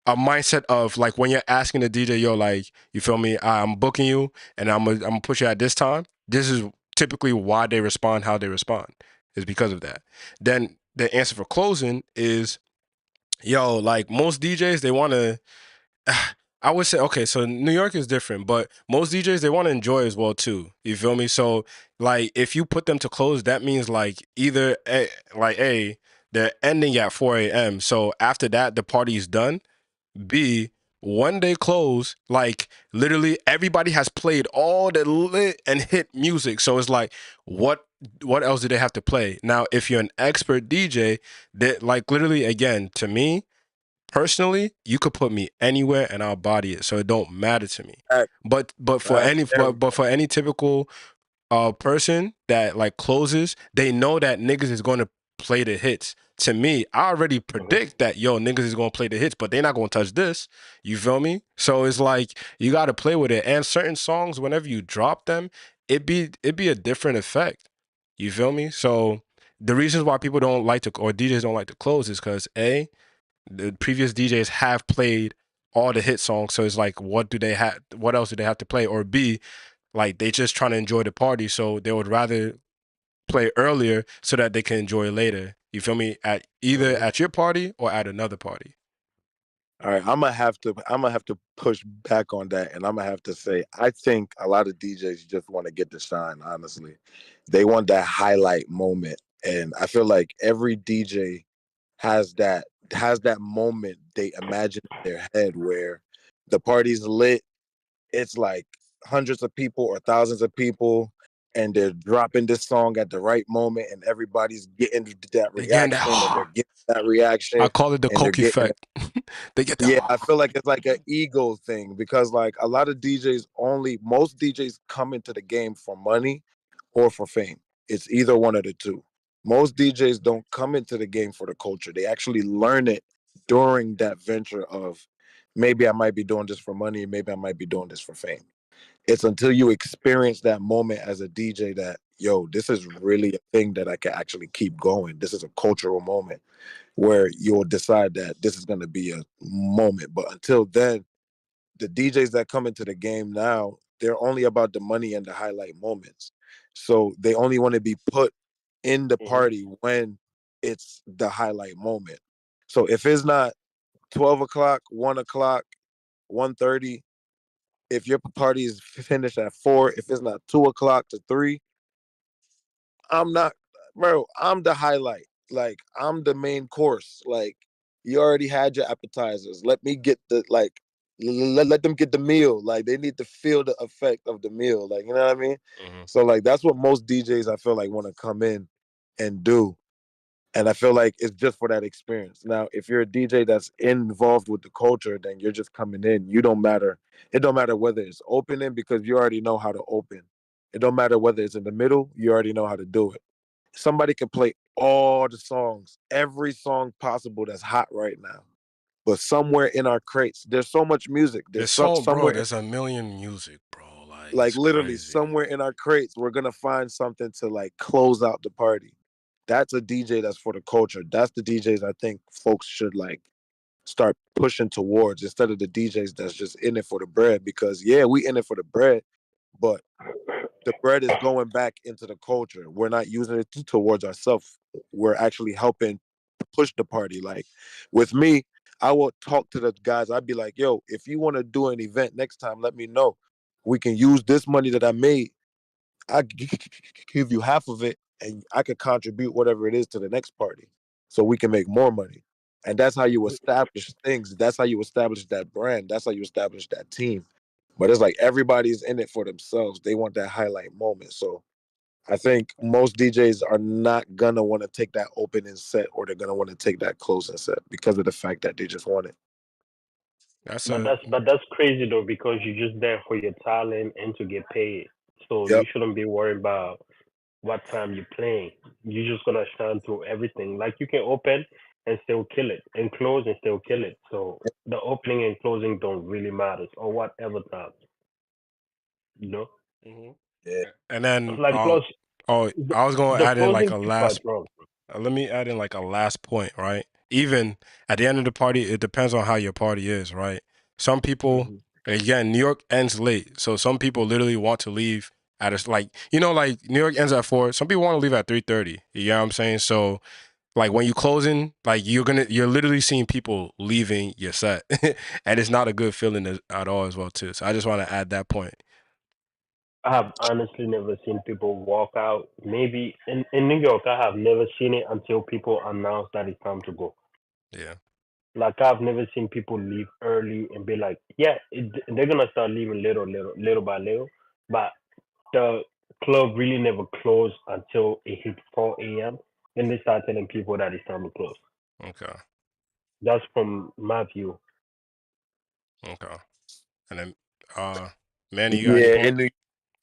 a mindset of like when you're asking the DJ, yo, like, you feel me? I'm booking you and I'm gonna push you at this time. This is typically why they respond how they respond, is because of that. Then the answer for closing is, yo, like most DJs, they wanna I would say, okay, so New York is different, but most DJs, they want to enjoy as well too. You feel me? So like if you put them to close, that means like either they're ending at 4 a.m. So after that the party is done. B, when they close, like literally everybody has played all the lit and hit music. So it's like, what else do they have to play? Now, if you're an expert DJ, that like literally again, to me, personally, you could put me anywhere and I'll body it. So it don't matter to me. Fact, But for fact, any but for any typical person that like closes, they know that niggas is going to play the hits. To me, I already predict that niggas is going to play the hits, but they're not going to touch this. You feel me? So it's like you got to play with it. And certain songs, whenever you drop them, it be a different effect. You feel me? So the reasons why people don't like to or DJs don't like to close is because the previous DJs have played all the hit songs, so it's like, what do they have? What else do they have to play? Or B, like they just trying to enjoy the party, so they would rather play earlier so that they can enjoy later. You feel me? At either Mm-hmm. at your party or at another party. All right, I'm gonna have to push back on that, and I'm gonna have to say I think a lot of DJs just want to get the shine. Honestly, they want that highlight moment, and I feel like every DJ has that moment they imagine in their head where the party's lit. It's like hundreds of people or thousands of people, and they're dropping this song at the right moment, and everybody's getting that Again, reaction, and they're getting that I reaction, call it the and they're Coke getting effect. They get yeah, I that. feel like it's like an ego thing because like a lot of most DJs come into the game for money or for fame. It's either one of the two. Most DJs don't come into the game for the culture. They actually learn it during that venture of maybe I might be doing this for money, maybe I might be doing this for fame. It's until you experience that moment as a DJ that, yo, this is really a thing that I can actually keep going. This is a cultural moment where you'll decide that this is going to be a moment. But until then, the DJs that come into the game now, they're only about the money and the highlight moments. So they only want to be put in the Mm-hmm. party when it's the highlight moment. So if it's not 12 o'clock, 1 o'clock, 1:30, if your party is finished at 4, if it's not 2 o'clock to 3, I'm not, bro. I'm the highlight. Like I'm the main course. Like you already had your appetizers. Let me get the like. Let them get the meal. Like they need to feel the effect of the meal. Like you know what I mean. Mhm. So like that's what most DJs I feel like want to come in and do. And I feel like it's just for that experience. Now, if you're a DJ that's involved with the culture, then you're just coming in. You don't matter. It don't matter whether it's opening because you already know how to open. It don't matter whether it's in the middle. You already know how to do it. Somebody can play all the songs, every song possible that's hot right now. But somewhere in our crates, there's so much music. There's There's so, bro. somewhere, There's a million music, bro. Like like it's literally crazy. somewhere in our crates, we're gonna find something to like close out the party. That's a DJ that's for the culture. That's the DJs I think folks should like start pushing towards instead of the DJs that's just in it for the bread. Because yeah, we in it for the bread, but the bread is going back into the culture. We're not using it towards ourselves. We're actually helping push the party. Like with me, I will talk to the guys. I'd be like, yo, if you want to do an event next time, let me know. We can use this money that I made. I give you half of it and I could contribute whatever it is to the next party so we can make more money. And that's how you establish things. That's how you establish that brand. That's how you establish that team. But it's like everybody's in it for themselves. They want that highlight moment. So I think most DJs are not gonna want to take that opening set or they're gonna want to take that closing set because of the fact that they just want it. That's But a that's crazy though, because you're just there for your talent and to get paid. So you Yep. shouldn't be worried about what time you're playing. You're just gonna shine through everything. Like you can open and still kill it, and close and still kill it. So the opening and closing don't really matter, or whatever time, you know. Mhm. Yeah. And then Like plus oh, the, I was going to the add in like closing a people are last drunk. let me add in like a last point, right? Even at the end of the party, it depends on how your party is, right? Some people, Hmm. again, New York ends late, so some people literally want to leave at a like like New York ends at 4. Some people want to leave at 3:30. You know what I'm saying? So like when you closing, like you're literally seeing people leaving your set, and it's not a good feeling at all as well too. So I just want to add that point. I have honestly never seen people walk out. Maybe in New York, I have never seen it until people announce that it's time to go. Yeah. Like I've never seen people leave early and be like, yeah, they're gonna start leaving little by little, but the club really never closed until it hit 4 a.m. Then they start telling people that it's time to close. Okay. That's from my view. Okay. And then, Manny, you got any Yeah, in points? New York,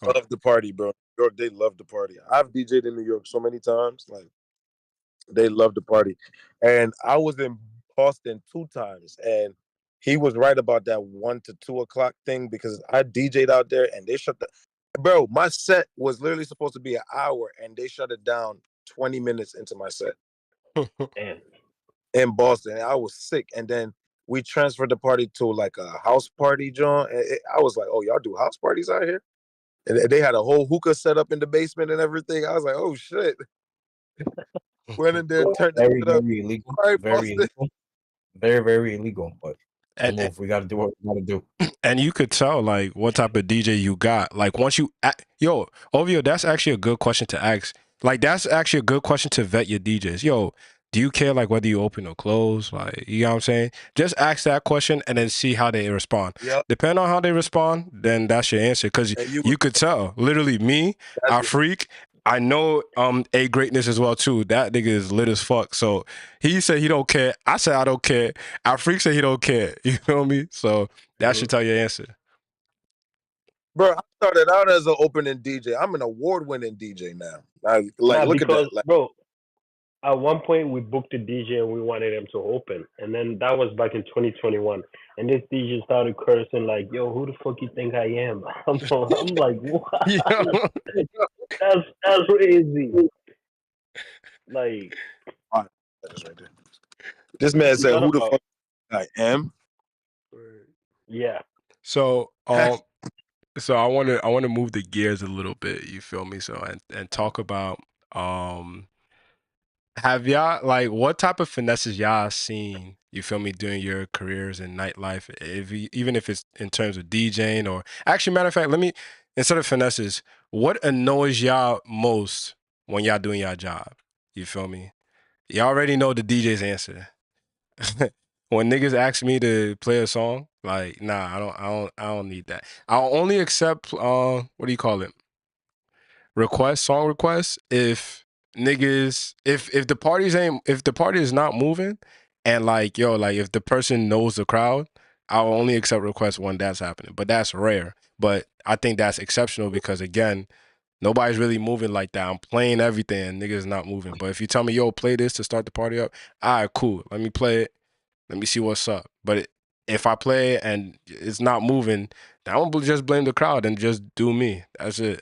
Oh, love the party, bro. New York, they love the party. I've DJed in New York so many times. Like they love the party. And I was in Boston 2 times, and he was right about that 1 to 2 o'clock thing because I DJ'd out there and they shut the bro. My set was literally supposed to be an hour, and they shut it down 20 minutes into my set And in Boston. And I was sick, and then we transferred the party to like a house party, John. And I was like, "Oh, y'all do house parties out here?" And they had a whole hookah set up in the basement and everything. I was like, "Oh shit!" Went in there, turned that Very, shit up. very illegal. All right, Very Boston. illegal. Very, very illegal. But and, move. We got to do what we got to do. and you could tell like what type of DJ you got. Like once you, yo, Ovio, that's actually a good question to ask. Like that's actually a good question to vet your DJs. Yo, do you care like whether you open or close? Like you know what I'm saying? Just ask that question and then see how they respond. Yep. Depending on how they respond, then that's your answer. Cause And you you could tell. Literally me, that's I freak. I know A greatness as well too. That nigga is lit as fuck. So he said he don't care. I said I don't care. Our freak said he don't care. You feel me? So that should tell your answer. bro. I started out as an opening DJ. I'm an award-winning DJ now. Like nah, look at because that. Like bro, at one point we booked a DJ and we wanted him to open, and then that was back in 2021. And this DJ started cursing like, "Yo, who the fuck you think I am?" I'm like, what? Yeah. That's crazy. Like, all right, that is right there. This man it's said, not "Who the about fuck I am?" yeah. So so I want to move the gears a little bit, you feel me? So and talk about um have y'all like what type of finesses y'all seen, you feel me, during your careers in nightlife, even if it's in terms of DJing or actually matter of fact, let me instead of finesses, what annoys y'all most when y'all doing your job? You feel me? Y'all already know the DJ's answer. When niggas ask me to play a song, like, nah, I don't need that. I'll only accept what do you call it? Song requests if niggas, if the party is not moving, and like yo, like if the person knows the crowd, I'll only accept requests when that's happening. But that's rare. But I think that's exceptional because again, nobody's really moving like that. I'm playing everything, and niggas not moving. But if you tell me, yo, play this to start the party up, all right, cool. Let me play it. Let me see what's up. But if I play it and it's not moving, then I'm gonna just blame the crowd and just do me. That's it.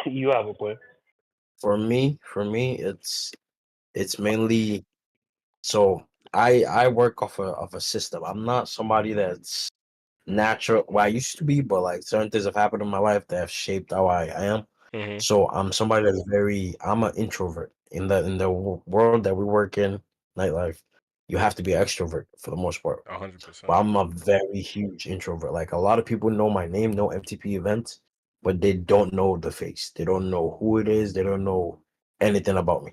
You have a point. For me, it's mainly so I work off a system. I'm not somebody that's natural. Well, I used to be, but like certain things have happened in my life that have shaped how I am. Mm-hmm. So I'm somebody that's I'm an introvert in the world that we work in, nightlife. You have to be an extrovert for the most part. But 100%. I'm a very huge introvert. Like a lot of people know my name, know MTP events, but they don't know the face. They don't know who it is. They don't know anything about me.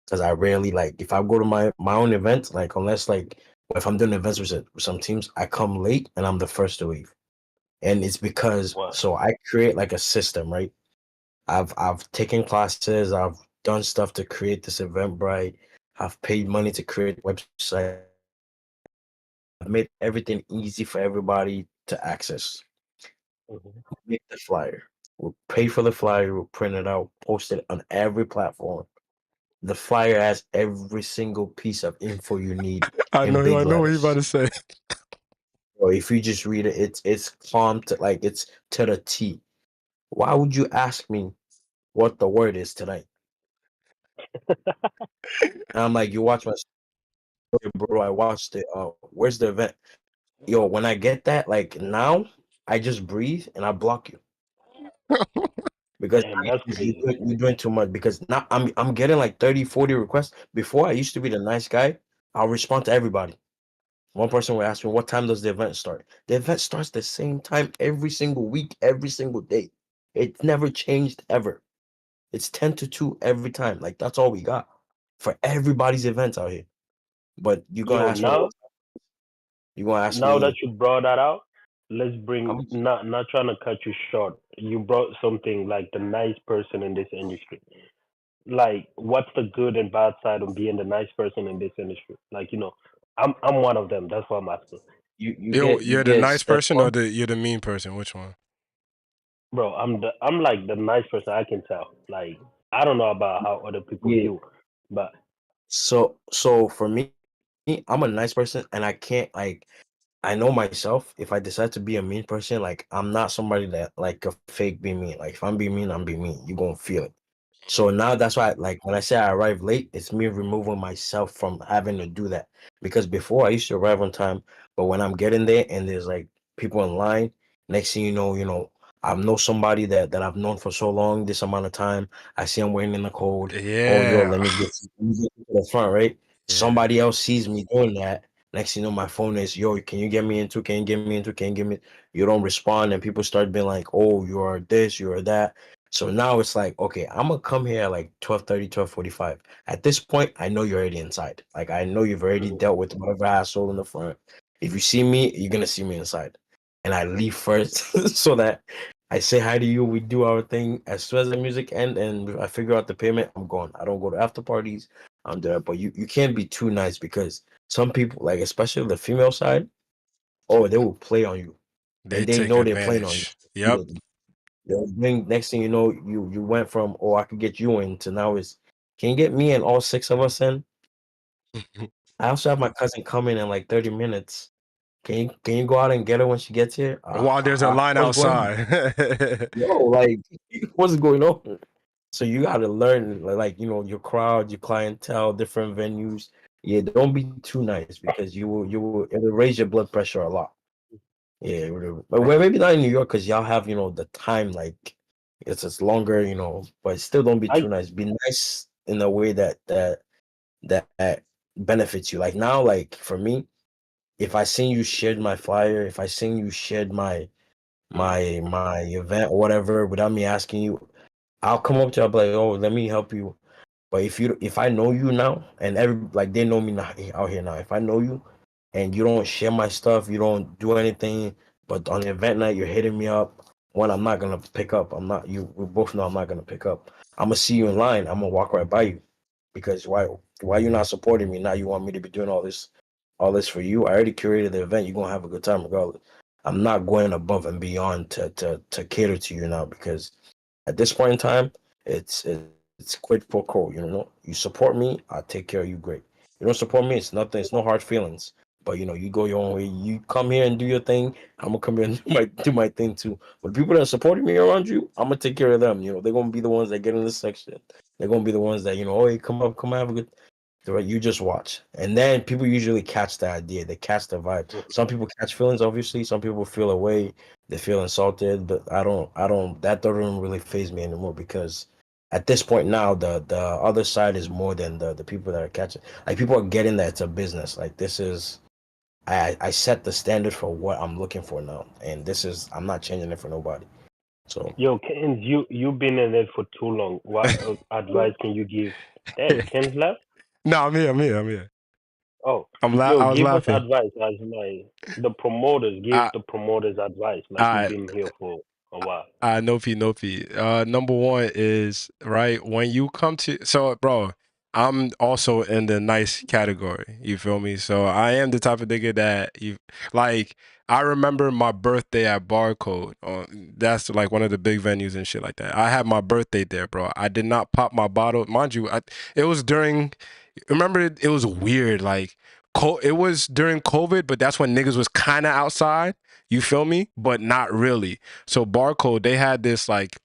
Because I rarely like if I go to my own event, like unless like if I'm doing events with some teams, I come late and I'm the first to leave. And it's because Wow. so I create like a system, right? I've taken classes, I've done stuff to create this Eventbrite, I've paid money to create a website, I've made everything easy for everybody to access. Mhm. Make the flyer. We'll pay for the flyer, we'll print it out, post it on every platform. The flyer has every single piece of info you need in big I know what you about letters. to say. Or if you just read it, it's calm to like it's to the T. Why would you ask me what the word is tonight? And I'm like, you watch my story, bro. I watched it. Where's the event? Yo, when I get that, like now, I just breathe and I block you because Damn, that's crazy. you're doing too much. Because now I'm getting like 30, 40 requests. Before I used to be the nice guy. I'll respond to everybody. One person will ask me, what time does the event start? The event starts the same time every single week, every single day. It never changed ever. It's 10 to 2 every time. Like that's all we got for everybody's events out here. But you're gonna Yo, ask me now what you're gonna ask now that me you brought that out, let's how bring much not trying to cut you short. You brought something like the nice person in this industry. Like, what's the good and bad side of being the nice person in this industry? Like, I'm one of them. That's what I'm asking, Yo, you you're the get nice stepped person or on. you're the mean person? Which one? bro. I'm like the nice person. I can tell. Like, I don't know about how other people Yeah. feel, but So for me, I'm a nice person and I can't like I know myself. If I decide to be a mean person, like I'm not somebody that like a fake be mean. Like if I'm being mean, I'm being mean. You gonna feel it. So now that's why, like, when I say I arrive late, it's me removing myself from having to do that. Because before I used to arrive on time, but when I'm getting there and there's like people in line, next thing I know somebody that I've known for so long, this amount of time. I see I'm waiting in the cold. Oh, yo, Yeah. let me get to the front, right? Yeah. Somebody else sees me doing that. Next thing you know, my phone is, yo, can you get me into? Can you get me into? Can you get me? You don't respond, and people start being like, oh, you are this, you are that. So now it's like, okay, I'm gonna come here at like 12:30, 12:45. At this point, I know you're already inside. Like I know you've already mhm. dealt with whatever hassle in the front. If you see me, you're gonna see me inside. And I leave first so that I say hi to you. We do our thing. As soon as the music end and I figure out the payment, I'm gone. I don't go to after parties. I'm there. But you can't be too nice because some people, like especially the female side, oh, they will play on you. They And they take know they're playing on advantage. Yep. you. They'll bring next thing you know, you went from oh I could get you in to now is can you get me and all six of us in? I also have my cousin coming in like 30 minutes. Can you go out and get her when she gets here? While there's a line What's going on? outside. Yo, like what's going on? So you gotta learn like your crowd, your clientele, different venues. Yeah, don't be too nice because it'll raise your blood pressure a lot. Yeah, but Bro, well, maybe not in New York because y'all have the time like it's longer, but still don't be I too nice. Be nice in a way that benefits you. Like now, like for me, if I seen you shared my flyer, if I seen you shared my event or whatever without me asking you, I'll come up to you. I'll be like, oh, let me help you. But if I know you now and like they know me now out here now, if I know you and you don't share my stuff, you don't do anything, but on the event night you're hitting me up. One, I'm not gonna pick up. I'm not. You. We both know I'm not gonna pick up. I'm gonna see you in line. I'm gonna walk right by you, because why you not supporting me now? You want me to be doing all this for you? I already curated the event. You're gonna have a good time regardless. I'm not going above and beyond to cater to you now, because at this point in time, it's quid pro quo. You know, you support me, I'll take care of you. Great. You don't support me, it's nothing. It's no hard feelings. But you go your own way. You come here and do your thing. I'm gonna come here and do my thing too. But people that are supporting me around you, I'm gonna take care of them. They're gonna be the ones that get in this section. They're gonna be the ones that oh, hey, come up, come have a good. Right, you just watch, and then people usually catch the idea. They catch the vibe. Some people catch feelings, obviously. Some people feel away. They feel insulted, but I don't. That doesn't really phase me anymore, because at this point now, the other side is more than the people that are catching. Like, people are getting that it's a business. Like, this is. I set the standard for what I'm looking for now, and this is. I'm not changing it for nobody. So Yo, Kenz, you've been in it for too long. What advice can you give? Dang, Kenz left. No, I'm here. I'm here. I'm here. Oh, yo, I was give us laughing. advice as like the promoters. Give I the promoters advice. Like you've I been here for a while. no fee, no fee. Number one is right when you come to. So, bro, I'm also in the nice category. You feel me? So I am the type of nigga that you like. I remember my birthday at Barcode. That's like one of the big venues and shit like that. I had my birthday there, bro. I did not pop my bottle, mind you. It was during. Remember, it was weird. Like, it was during COVID, but that's when niggas was kind of outside. You feel me? But not really. So Barcode, they had this like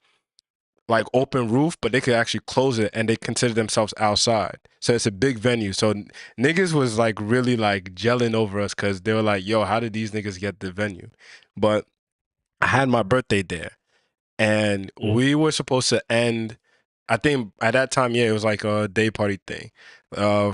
open roof, but they could actually close it, and they consider themselves outside. So it's a big venue. So niggas was like really like gelling over us, because they were like, yo, how did these niggas get the venue? But I had my birthday there, and we were supposed to end. I think at that time, yeah, it was like a day party thing,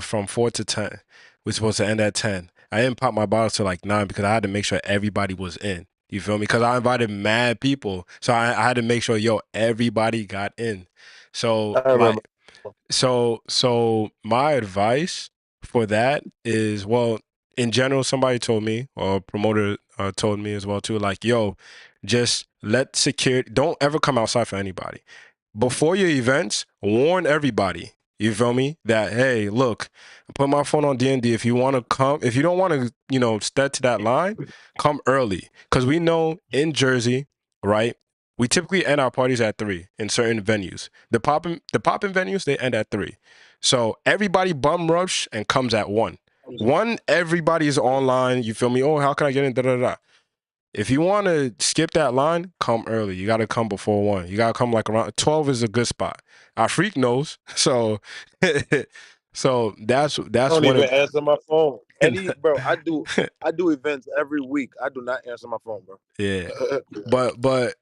from 4 to 10. We're supposed to end at 10. I didn't pop my bottle till like 9, because I had to make sure everybody was in. You feel me? Because I invited mad people, so I had to make sure, yo, everybody got in. So I remember. like, so my advice for that is, well, in general, somebody told me, or a promoter told me as well too, like, yo, just let security, don't ever come outside for anybody. Before your events, warn everybody. You feel me? That, hey, look, I put my phone on D&D. If you want to come, if you don't want to, step to that line, come early. Because we know in Jersey, right? We typically end our parties at 3 in certain venues. The poppin' venues, they end at 3. So everybody bum rush and comes at 1. 1, everybody's online. You feel me? Oh, how can I get in? Da da da. If you want to skip that line, come early. You got to come before 1. You got to come like around 12 is a good spot. Our freak knows. So so that's I don't one even of answer my phone. Bro, I do events every week. I do not answer my phone, bro. yeah. But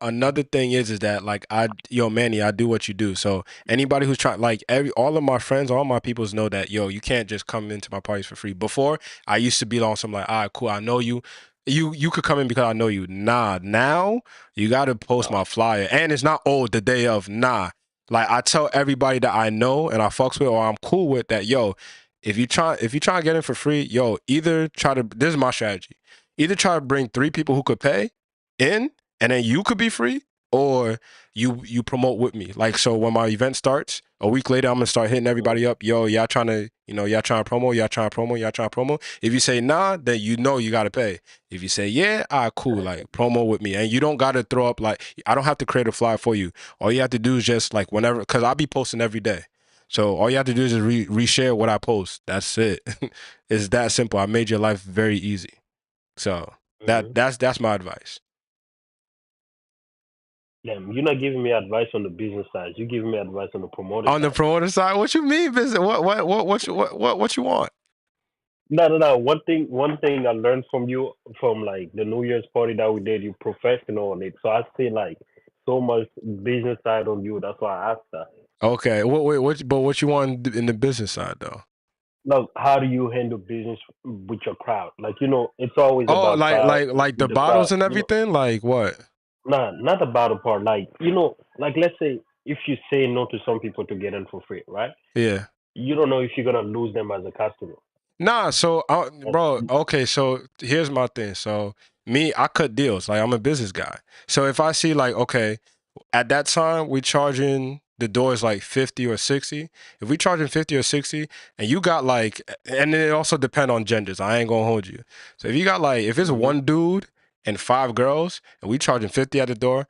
another thing is that like Manny, I do what you do. So anybody who's trying, like, all of my friends, all my peoples know that, yo, you can't just come into my parties for free. Before, I used to be on some like, all right, cool, I know you. You could come in because I know you. Nah, now you gotta post my flyer. And it's not the day of. Nah. Like, I tell everybody that I know and I fucks with or I'm cool with that, yo, if you try to get in for free, yo, either try to, this is my strategy. Either try to bring 3 people who could pay in, and then you could be free, or you promote with me. Like, so when my event starts, a week later, I'm gonna start hitting everybody up. Yo, y'all trying to promo, y'all trying to promo. If you say nah, then you gotta pay. If you say yeah, cool, like, promo with me. And you don't gotta throw up, like, I don't have to create a flyer for you. All you have to do is just, like, whenever, because I'll be posting every day. So all you have to do is just reshare what I post. That's it. It's that simple. I made your life very easy. So that's my advice. Damn, you're not giving me advice on the business side. You're giving me advice on the promoter On the side. promoter side, what you mean business? What you want? No. One thing I learned from you from like the New Year's party that we did, you professional on it. So I see like so much business side on you. That's why I asked that. Okay. What you want in the business side though? Like, how do you handle business with your crowd? Like, it's always Oh, about crowd like the with the crowd. bottles and everything? Like what? Nah, not the battle part. Like, like let's say if you say no to some people to get in for free, right? Yeah. You don't know if you're gonna lose them as a customer. Nah, so bro, okay, so here's my thing. So me, I cut deals. Like I'm a business guy. So if I see like, okay, at that time we charging the doors like 50 or 60. If we charging 50 or 60 and you got like, and it also depend on genders. I ain't gonna hold you. So if you got like, if it's Mm-hmm. one dude and 5 girls and we charging 50 at the door,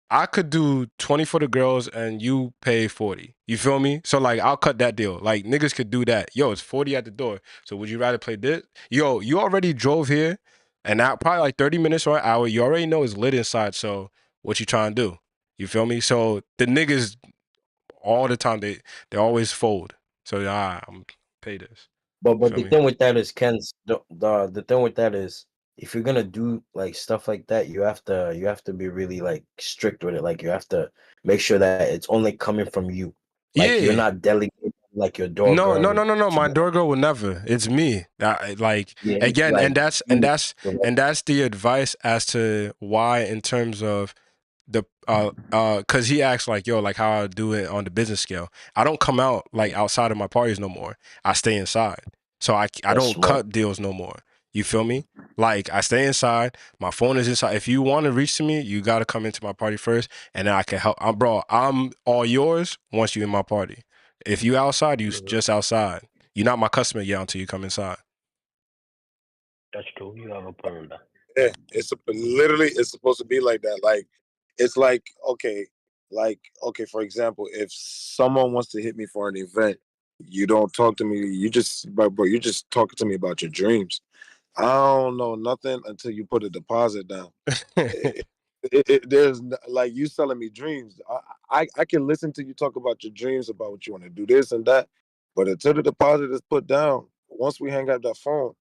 I could do 20 for the girls and you pay 40. You feel me? So like I'll cut that deal. Like niggas could do that. Yo, it's 40 at the door. So would you rather play this? Yo, you already drove here and now probably like 30 minutes or an hour. You already know it's lit inside. So what you trying to do? You feel me? So the niggas all the time they always fold. So I'm pay this. But Feel the me? thing with that is, Ken's the thing with that is, if you're gonna do like stuff like that, you have to be really like strict with it. Like you have to make sure that it's only coming from you. Like you're Yeah. not delegating like your door No, no, girl no, no, no. to My door girl will never. It's me. Like yeah, again, like you. and that's the advice as to why in terms of the because he asked like, yo, like how I do it on the business scale. I don't come out like outside of my parties no more. I stay inside. So I That's don't smart. cut deals no more. You feel me? Like I stay inside. My phone is inside. If you want to reach to me, you got to come into my party first, and then I can help. Bro, I'm all yours once you in my party. If you outside, you Mm-hmm. just outside. You're not my customer yet until you come inside. That's true. You have a point on that. Yeah, literally it's supposed to be like that. Like it's like okay, for example, if someone wants to hit me for an event, you don't talk to me. Bro, you're just talking to me about your dreams. I don't know nothing until you put a deposit down. Like you selling me dreams. I can listen to you talk about your dreams about what you want to do this and that, but until the deposit is put down, once we hang up that phone,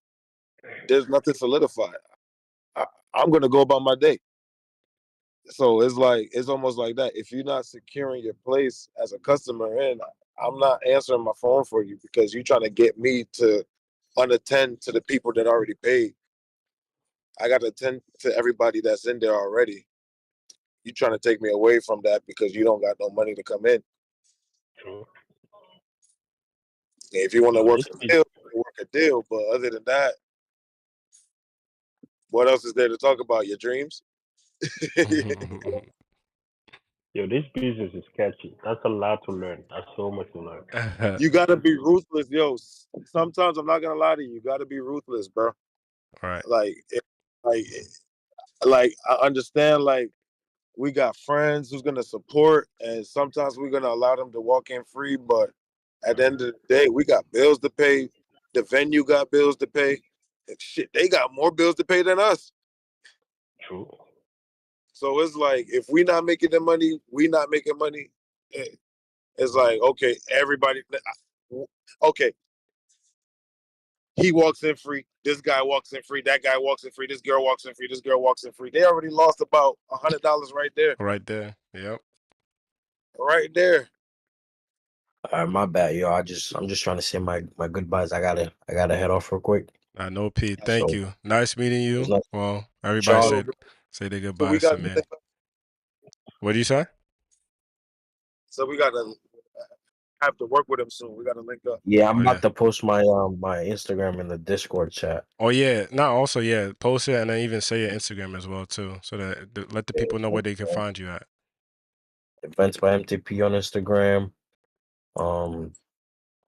there's nothing solidified. I, I'm gonna go about my day. So it's like it's almost like that. If you're not securing your place as a customer, and I'm not answering my phone for you because you're trying to get me to unattend to the people that already paid. I got to attend to everybody that's in there already. You trying to take me away from that because you don't got no money to come in. True. If you want to Yo, work this a is deal, work a deal. But other than that, what else is there to talk about? Your dreams. this business is catchy. That's a lot to learn. That's so much to learn. You gotta be ruthless, yo. Sometimes I'm not gonna lie to you. You gotta be ruthless, bro. Right. Like, like, like I understand. Like we got friends who's gonna support, and sometimes we're gonna allow them to walk in free. But at the end of the day, we got bills to pay. The venue got bills to pay. And shit, they got more bills to pay than us. True. So it's like if we not making the money, we not making money. It's like okay, everybody. Okay, he walks in free. This guy walks in free. That guy walks in free. This girl walks in free. This girl walks in free. They already lost about $100 right there. Right there. Yep. Right there. My bad, yo. I'm just trying to say my goodbyes. I gotta head off real quick. I know, Pete. Thank So you. Nice meeting it's you. not Well, everybody Charles. say their So we goodbyes to got me. What do you say? so we got to have to work with him soon. We got to link up. Yeah, Oh I'm yeah. about to post my Instagram in the Discord chat. Oh yeah. No, also yeah. Post it and then even say your Instagram as well too, so that let the people know where they can find you at. Events by MTP on Instagram. Um,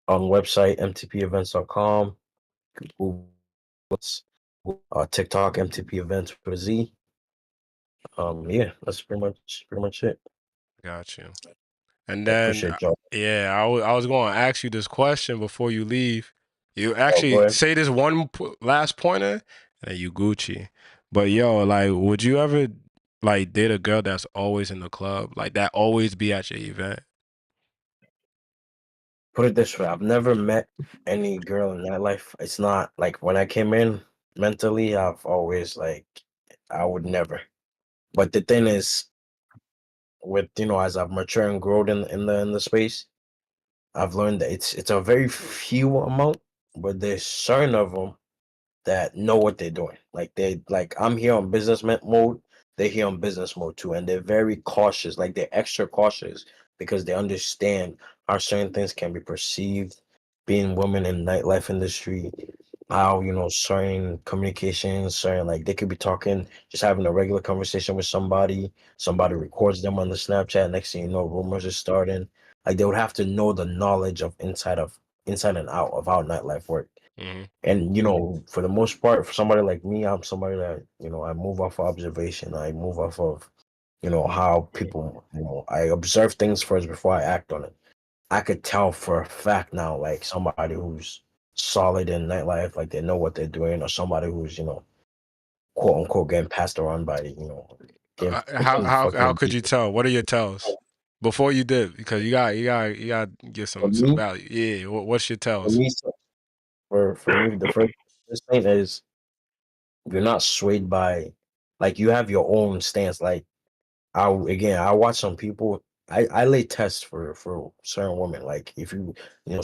on website mtpevents.com. Google, TikTok MTP Events with a Z. Yeah, that's pretty much it. Got you. And I then appreciate y'all. yeah, I was going to ask you this question before you leave. You Oh, go actually ahead. say this one last pointer, and you Gucci. But yo, like, would you ever like date a girl that's always in the club, like that always be at your event? Put it this way: I've never met any girl in that life. It's not like when I came in mentally, I've always like I would never. But the thing is, with as I've matured and grown in the space, I've learned that it's a very few amount, but there's certain of them that know what they're doing. Like I'm here on mode, they're here on business mode too, and they're very cautious. Like they're extra cautious because they understand how certain things can be perceived. Being women in nightlife industry, how certain communications, certain like they could be talking, just having a regular conversation with somebody records them on the Snapchat, next thing you know, rumors are starting. Like they would have to know the knowledge of inside and out of how nightlife work. Hmm. And for the most part, for somebody like me, I'm somebody that I move off of observation. I move off of how people, I observe things first before I act on it. I could tell for a fact now, like somebody who's solid in nightlife, like they know what they're doing, or somebody who's, quote unquote, getting passed around by, getting How fucking could you tell? What are your tells before you did? Because you got get for some me, value. Yeah. What's your for tells? me, for me, the first thing is you're not swayed by, like you have your own stance. Like I watch some people. I lay tests for certain women. Like if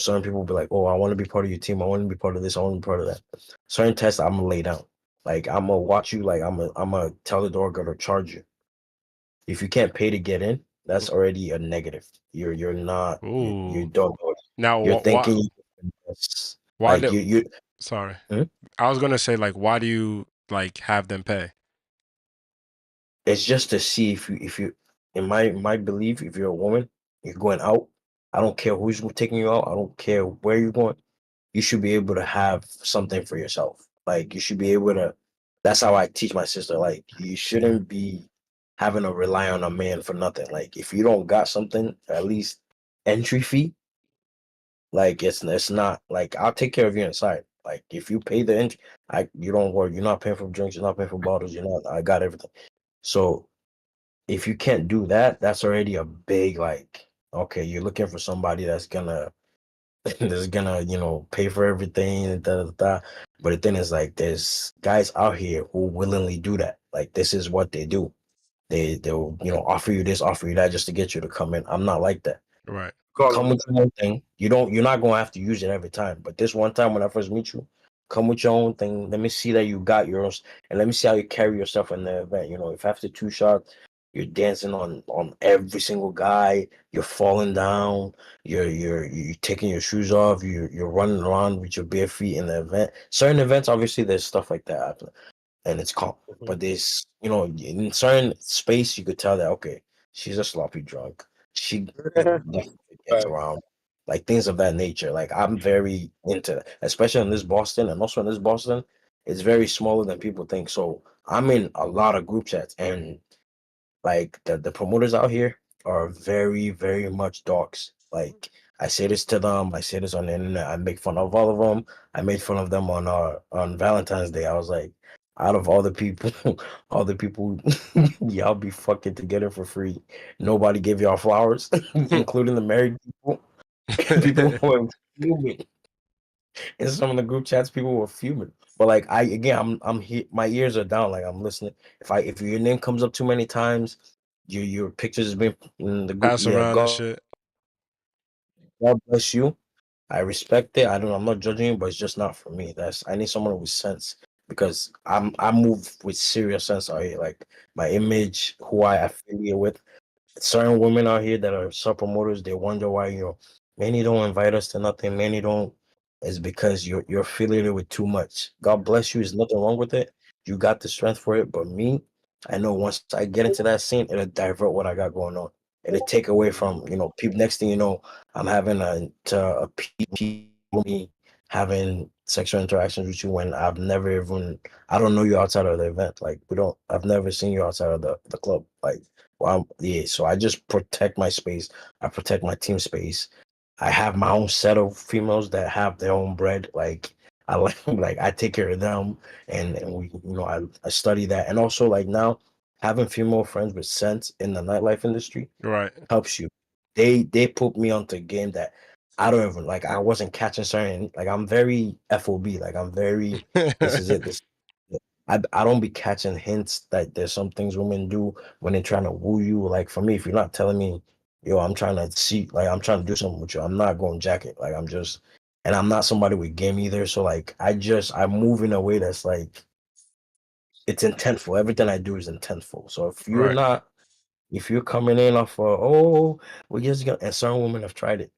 certain people will be like, oh, I want to be part of your team. I want to be part of this. I want to be part of that. Certain tests I'm gonna lay down. Like I'm gonna watch you. Like I'm gonna tell the door girl to charge you. If you can't pay to get in, that's already a negative. You're not you Ooh. don't know. Now, You're why? thinking Why like did? you. Sorry, Hmm? I was gonna say like, why do you like have them pay? It's just to see if you in my belief, if you're a woman, you're going out. I don't care who's taking you out. I don't care where you're going. You should be able to have something for yourself. Like you should be able to. That's how I teach my sister. Like you shouldn't be having to rely on a man for nothing. Like if you don't got something, at least entry fee. Like it's not like I'll take care of you inside. Like if you pay the entry, you don't worry. You're not paying for drinks. You're not paying for bottles. You're not. I got everything. So if you can't do that, that's already a big like. Okay, you're looking for somebody that's gonna pay for everything and da, da, da. But the thing is like there's guys out here who willingly do that. Like this is what they do. They'll offer you this, offer you that just to get you to come in. I'm not like that. Right. Call Come him. with your own thing. You're not gonna have to use it every time. But this one time when I first meet you, come with your own thing. Let me see that you got yours, and let me see how you carry yourself in the event. If after two shots you're dancing on every single guy, you're falling down, you're taking your shoes off, you're running around with your bare feet in the event. Certain events, obviously, there's stuff like that happening and it's calm. Mhm. But there's, in certain space, you could tell that okay, she's a sloppy drunk. She definitely gets Facts. around, like things of that nature. Like I'm very into that, especially in this Boston, and also in this Boston, it's very smaller than people think. So I'm in a lot of group chats, and like the promoters out here are very, very much dogs. Like I say this to them, I say this on the internet. I make fun of all of them. I made fun of them on Valentine's Day. I was like, out of all the people, all the people y'all be fucking together for free. Nobody gave y'all flowers, including the married people. People were fuming. In some of the group chats, people were fuming. But like I'm here. My ears are down. Like I'm listening. If your name comes up too many times, your pictures has been in the group. Pass Yeah, around and God, shit. God bless you. I respect it. I don't. I'm not judging you, but it's just not for me. I need someone with sense because I move with serious sense out here. Like my image, who I affiliate with. Certain women out here that are sub promoters, they wonder why many don't invite us to nothing. Many don't. It's because you're affiliated with too much. God bless you. There's nothing wrong with it. You got the strength for it. But me, I know once I get into that scene, it'll divert what I got going on. It'll take away from people. Next thing you know, I'm having a me having sexual interactions with you when I've never even I don't know you outside of the event. Like I've never seen you outside of the club. Like well, yeah, so I just protect my space. I protect my team space. I have my own set of females that have their own bread. Like I like I take care of them, and we, I study that, and also like now having female friends with sense in the nightlife industry Right. helps you. They put me onto a game that I don't even like. I wasn't catching certain like I'm very FOB. Like I'm very this is it. This I don't be catching hints that there's some things women do when they're trying to woo you. Like for me, if you're not telling me, yo, I'm trying to see, like I'm trying to do something with you, I'm not going jacket. Like I'm just, and I'm not somebody with game either. So like I move in a way that's like it's intentful. Everything I do is intentful. So Right. if you're coming in off oh, we're just gonna, and certain women have tried it.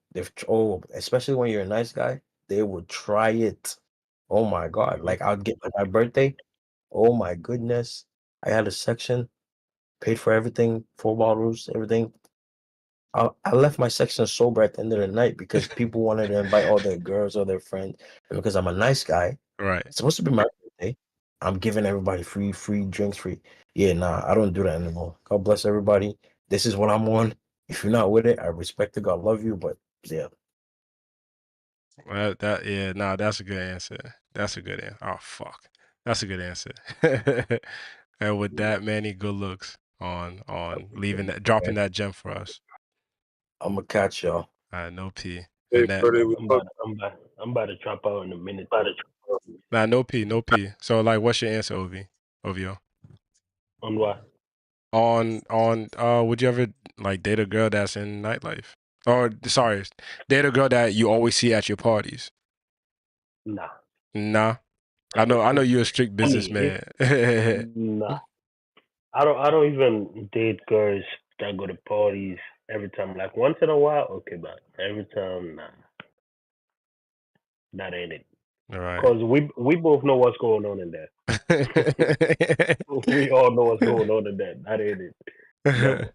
Especially when you're a nice guy, they will try it. Oh my God. Like I'd get like my birthday. Oh my goodness. I had a section, paid for everything, 4 bottles, everything. I left my section sober at the end of the night because people wanted to invite all their girls or their friends. And because I'm a nice guy, Right. it's supposed to be my birthday. I'm giving everybody free drinks, free. Yeah, nah, I don't do that anymore. God bless everybody. This is what I'm on. If you're not with it, I respect it. God love you, but yeah. Well, yeah, nah, that's a good answer. That's a good answer. Oh fuck. That's a good answer. And with that many good looks on leaving that dropping that gem for us. I'm gonna catch y'all. No P. Hey, And that Freddie, we I'm about to drop out in a minute. Too. nah, no P. So like what's your answer, OVO? On what? On would you ever like date a girl that's in nightlife? Or sorry, date a girl that you always see at your parties? Nah. Nah. I know you're a strict I mean, businessman. nah. I don't even date girls that go to parties every time. Like once in a while, okay, but every time, nah, that ain't it. All right. Cause we both know what's going on in there. We all know what's going on in there. That ain't it. Never.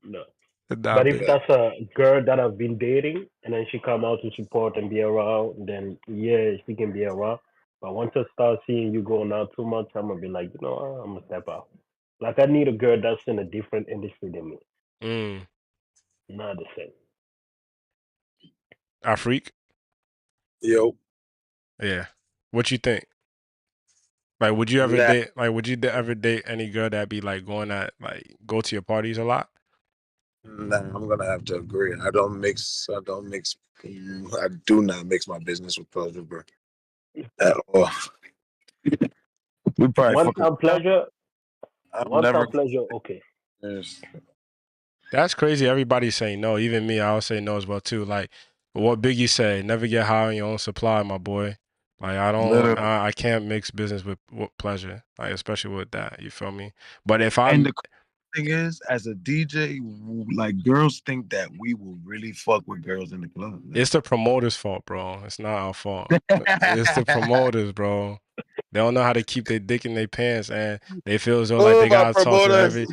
No. Nah, But if but that's a girl that I've been dating and then she come out to support and be around, then yeah, she can be around. But once I start seeing you going out too much, I'm gonna be like, you know, what, I'm gonna step out. Like I need a girl that's in a different industry than me. Not the same. I freak. yo, Yeah. What you think? Like, would you ever nah, date? Like, would you ever date any girl that be like go to your parties a lot? nah, I'm gonna have to agree. I do not mix my business with pleasure, bro. At all. We probably One fucking. time pleasure, I'm one never. time pleasure, okay. Yes. That's crazy. Everybody's saying no. Even me, I'll say no as well too. Like what Biggie say, never get high on your own supply, my boy. Like Literally. I can't mix business with pleasure. Like especially with that. You feel me? But if And I'm the thing is, as a DJ, like girls think that we will really fuck with girls in the club. it's the promoter's fault, bro. It's not our fault. It's the promoters, bro. They don't know how to keep their dick in their pants, and they feel as though like Oh, they my gotta talk to promoters.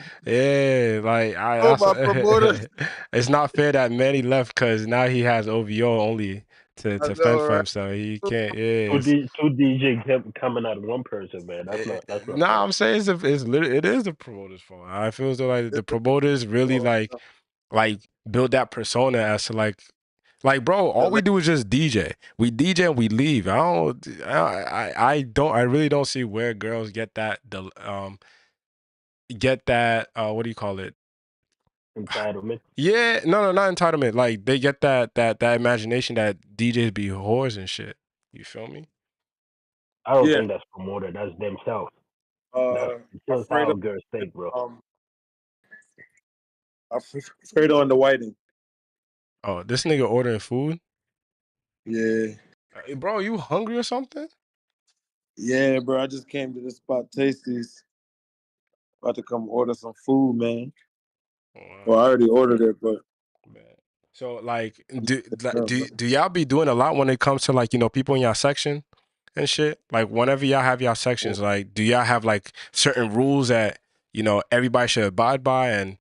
like Oh, my promoters. it's not fair that Manny left because now he has OVO only I to fend know, for right? himself. He can't. Yeah, Two DJs coming out of one person, man. That's not nah, fair. I'm saying it is the promoter's fault. I feel as though like the promoters really like build that persona as to like bro, all we do is just DJ. We DJ and we leave. I really don't see where girls get that what do you call it? Entitlement. Yeah, no, not entitlement. Like they get that imagination that DJs be whores and shit. You feel me? I don't Yeah. think that's promoted. That's themselves. That's just Afraid how of girls think, bro. um, afraid on the whiting. Oh, this nigga ordering food? Yeah. Bro, you hungry or something? Yeah, bro. I just came to this spot, Tasties. About to come order some food, man. Well, I already ordered it, but Man. So like do y'all be doing a lot when it comes to like, people in y'all section and shit? Like whenever y'all have y'all sections, like do y'all have like certain rules that, everybody should abide by, and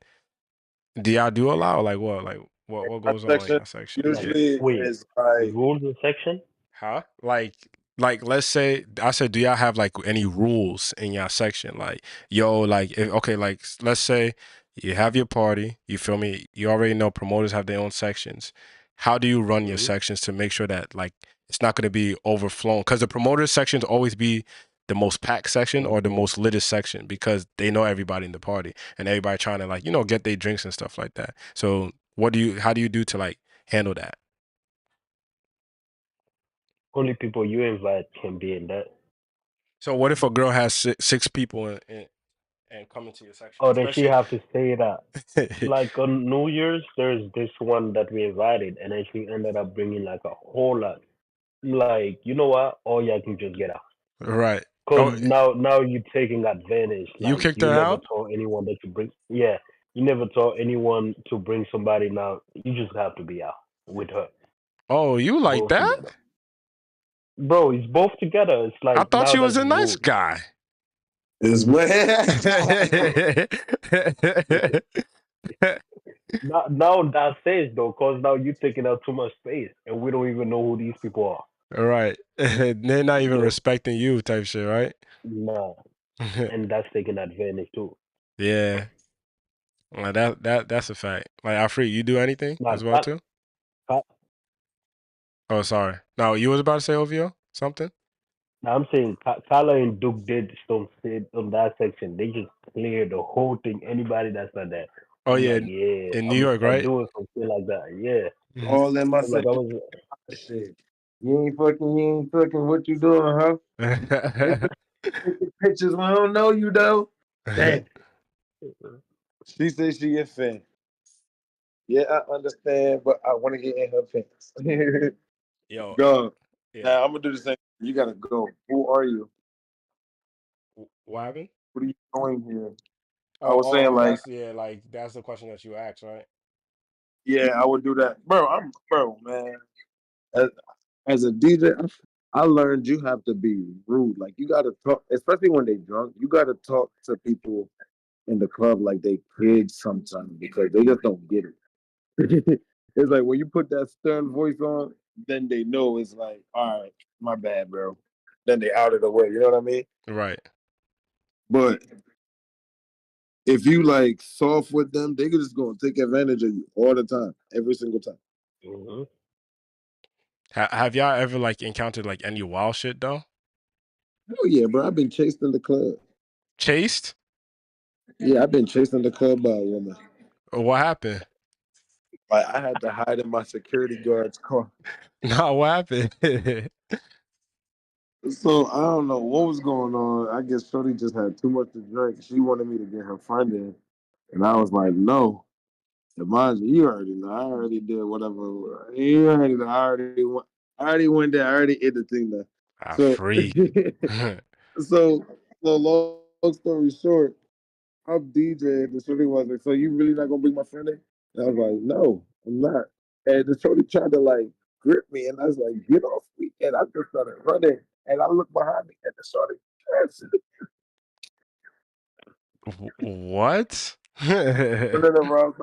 do y'all do a lot or like what? Like what my goes on in section y'all section? Yeah. usually Wait, is like rules in section? Huh? Like let's say I said, do y'all have like any rules in y'all section? Like, yo, like okay, like let's say you have your party, you feel me? You already know promoters have their own sections. How do you run your Mm-hmm. sections to make sure that like it's not gonna be overflown? Because the promoters sections always be the most packed section or the Mm-hmm. most litest section because they know everybody in the party and everybody trying to like, get their drinks and stuff like that. So how do you do to like handle that? Only people you invite can be in that. So what if a girl has six people and come into your section, Oh, then she especially? have to say that. Like on New Year's, there's this one that we invited, and then she ended up bringing like a whole lot. Like, you know what? All y'all can just get out. Right. Cause Oh, now you're taking advantage. you Like kicked you her never out? told anyone that you bring. Yeah, you never told anyone to bring somebody. Now you just have to be out with her, Oh, you like both that? together. bro, it's both together. It's I like thought now you was that's a nice rude. guy. Is what? Now that says though, cause now you're taking up too much space, and we don't even know who these people are. All right. They're not even Yeah, respecting you type shit, right? nah, and that's taking advantage too. Yeah. Well, that's a fact. Like Afri, you do anything Nah, as well too? Ka- Oh, sorry. No, you was about to say OVO? Something? nah, I'm saying Kala and Duke did don't sit on that section. They just cleared the whole thing. Anybody that's not there, Oh I'm yeah, like, yeah, in New I'm gonna York, start right? doing some shit like that. Yeah, All in my I'm like, I section. was. Shit. You ain't fucking. What you doing, huh? Taking pictures when I don't know you though. Damn. She said she a fan. Yeah, I understand, but I want to get in her pants. Yo, Go. yeah. Now I'm gonna do the same. You gotta go. Who are you? What happened? What are you doing here? I Oh, was saying like, like that's the question that you asked, right? yeah, I would do that, bro. Man. As, as a DJ, I learned you have to be rude. Like you gotta talk, especially when they drunk. You gotta talk to people in the club like they kids sometimes because they just don't get it. It's like when you put that stern voice on, then they know it's like, all right, my bad, bro. Then they out of the way. You know what I mean? Right. But if you like soft with them, they could just go and take advantage of you all the time, every single time. Mm-hmm. Have y'all ever like encountered like any wild shit though? Oh yeah, bro. I've been chased in the club. Chased? Yeah, I've been chased in the club by a woman. Or what happened? Like I had to hide in my security guard's car. No, what happened? So I don't know what was going on. I guess Shorty just had too much to drink. She wanted me to get her friend in, and I was like, no. And mind you, you already know. I already did whatever. You already know. I already went there. I already ate the thing there. A So, freak. so long story short, I'm DJing. The shorty was like, "So you really not gonna bring my friend in?" And I was like, "No, I'm not." And the shorty tried to like grip me, and I was like, "Get off me!" And I just started running, and I looked behind me, and the shorty dancing, What? running around,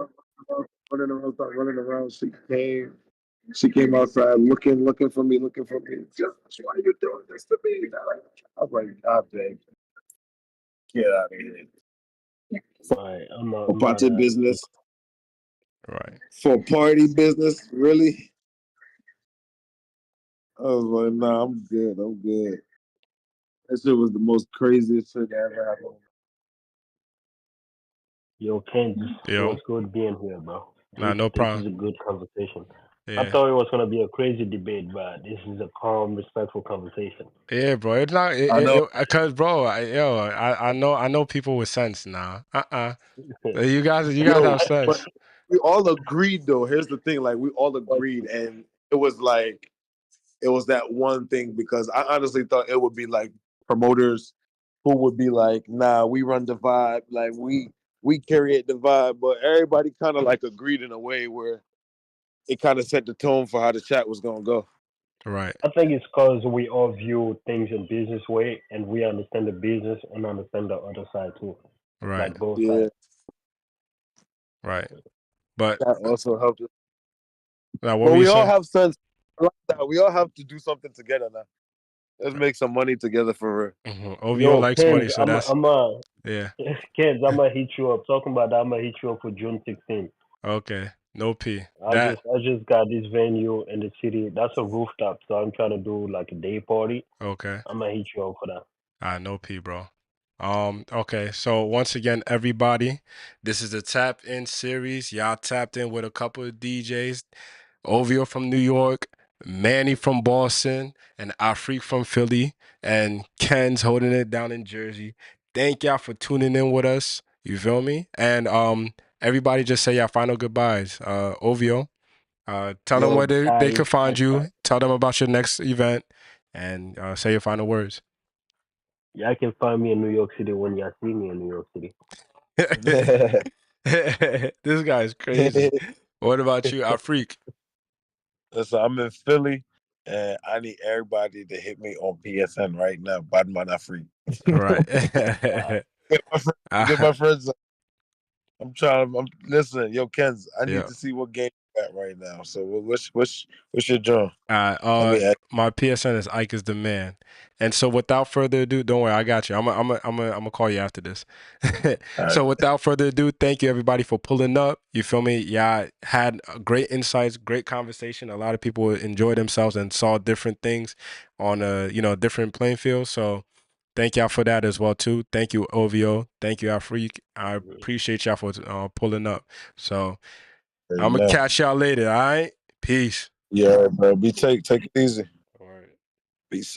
running around. She came outside looking for me, looking for me. Just why are you doing this to me? I was like, God dang, get out of here. Right, For I'm not party business, Right. for party business, really? I was like, nah, I'm good. I'm good. That shit was the most craziest shit that ever happened. Yo, Kenz, it Yo. was good being here, bro. Nah, This no this problem. is a good conversation. I Yeah. thought it was gonna be a crazy debate, but this is a calm, respectful conversation. Yeah, bro. It's not I know. cause bro, I know people with sense now. You guys Yo, have but sense. we all agreed though. Here's the thing, like we all agreed, and it was like it was that one thing because I honestly thought it would be like promoters who would be like, nah, we run the vibe, like we carry the vibe, but everybody kind of like agreed in a way where it kind of set the tone for how the chat was gonna go. Right. I think it's because we all view things in business way, and we understand the business and understand the other side too, Right. like both Yeah, sides. Right. But that also helped. now what But were you we all saying? have sense. I like that. We all have to do something together now. Let's make some money together for OVO Yo, likes money, Kenz, so that's yeah. Kenz, I'm gonna hit you up. Talking about that, I'm gonna hit you up for June 16th. Okay. No P. I That just I just got this venue in the city. That's a rooftop, so I'm trying to do like a day party. okay. I'm gonna hit you up for that. No P, bro. Okay, so once again, everybody, this is the Tap In series. Y'all tapped in with a couple of DJs. Ovio from New York, Manny from Boston, and Afrik from Philly, and Ken's holding it down in Jersey. Thank y'all for tuning in with us. You feel me? And everybody just say your final goodbyes. Ovio, tell them where yo. they Tight, could find tight, you. tight. Tell them about your next event, and say your final words. Y'all can find me in New York City when y'all see me in New York City. This guy is crazy. What about you, Afrik? Listen, I'm in Philly. and I need everybody to hit me on PSN right now. Bad man are free. Right. Get my friends. I'm listen, yo, Kenz. I need Yeah. to see what game you got right now. So what's your drum? My PSN is Ike is the man. And so without further ado, don't worry, I got you. I'm gonna call you after this. So without further ado, thank you everybody for pulling up. You feel me? Yeah, had great insights, great conversation. A lot of people enjoyed themselves and saw different things on different playing fields. So thank y'all for that as well too. Thank you, OVO. Thank you, Afrique. I appreciate y'all for pulling up. So I'm gonna catch y'all later. All right. Peace. Yeah, bro. Take it easy. All right. Peace.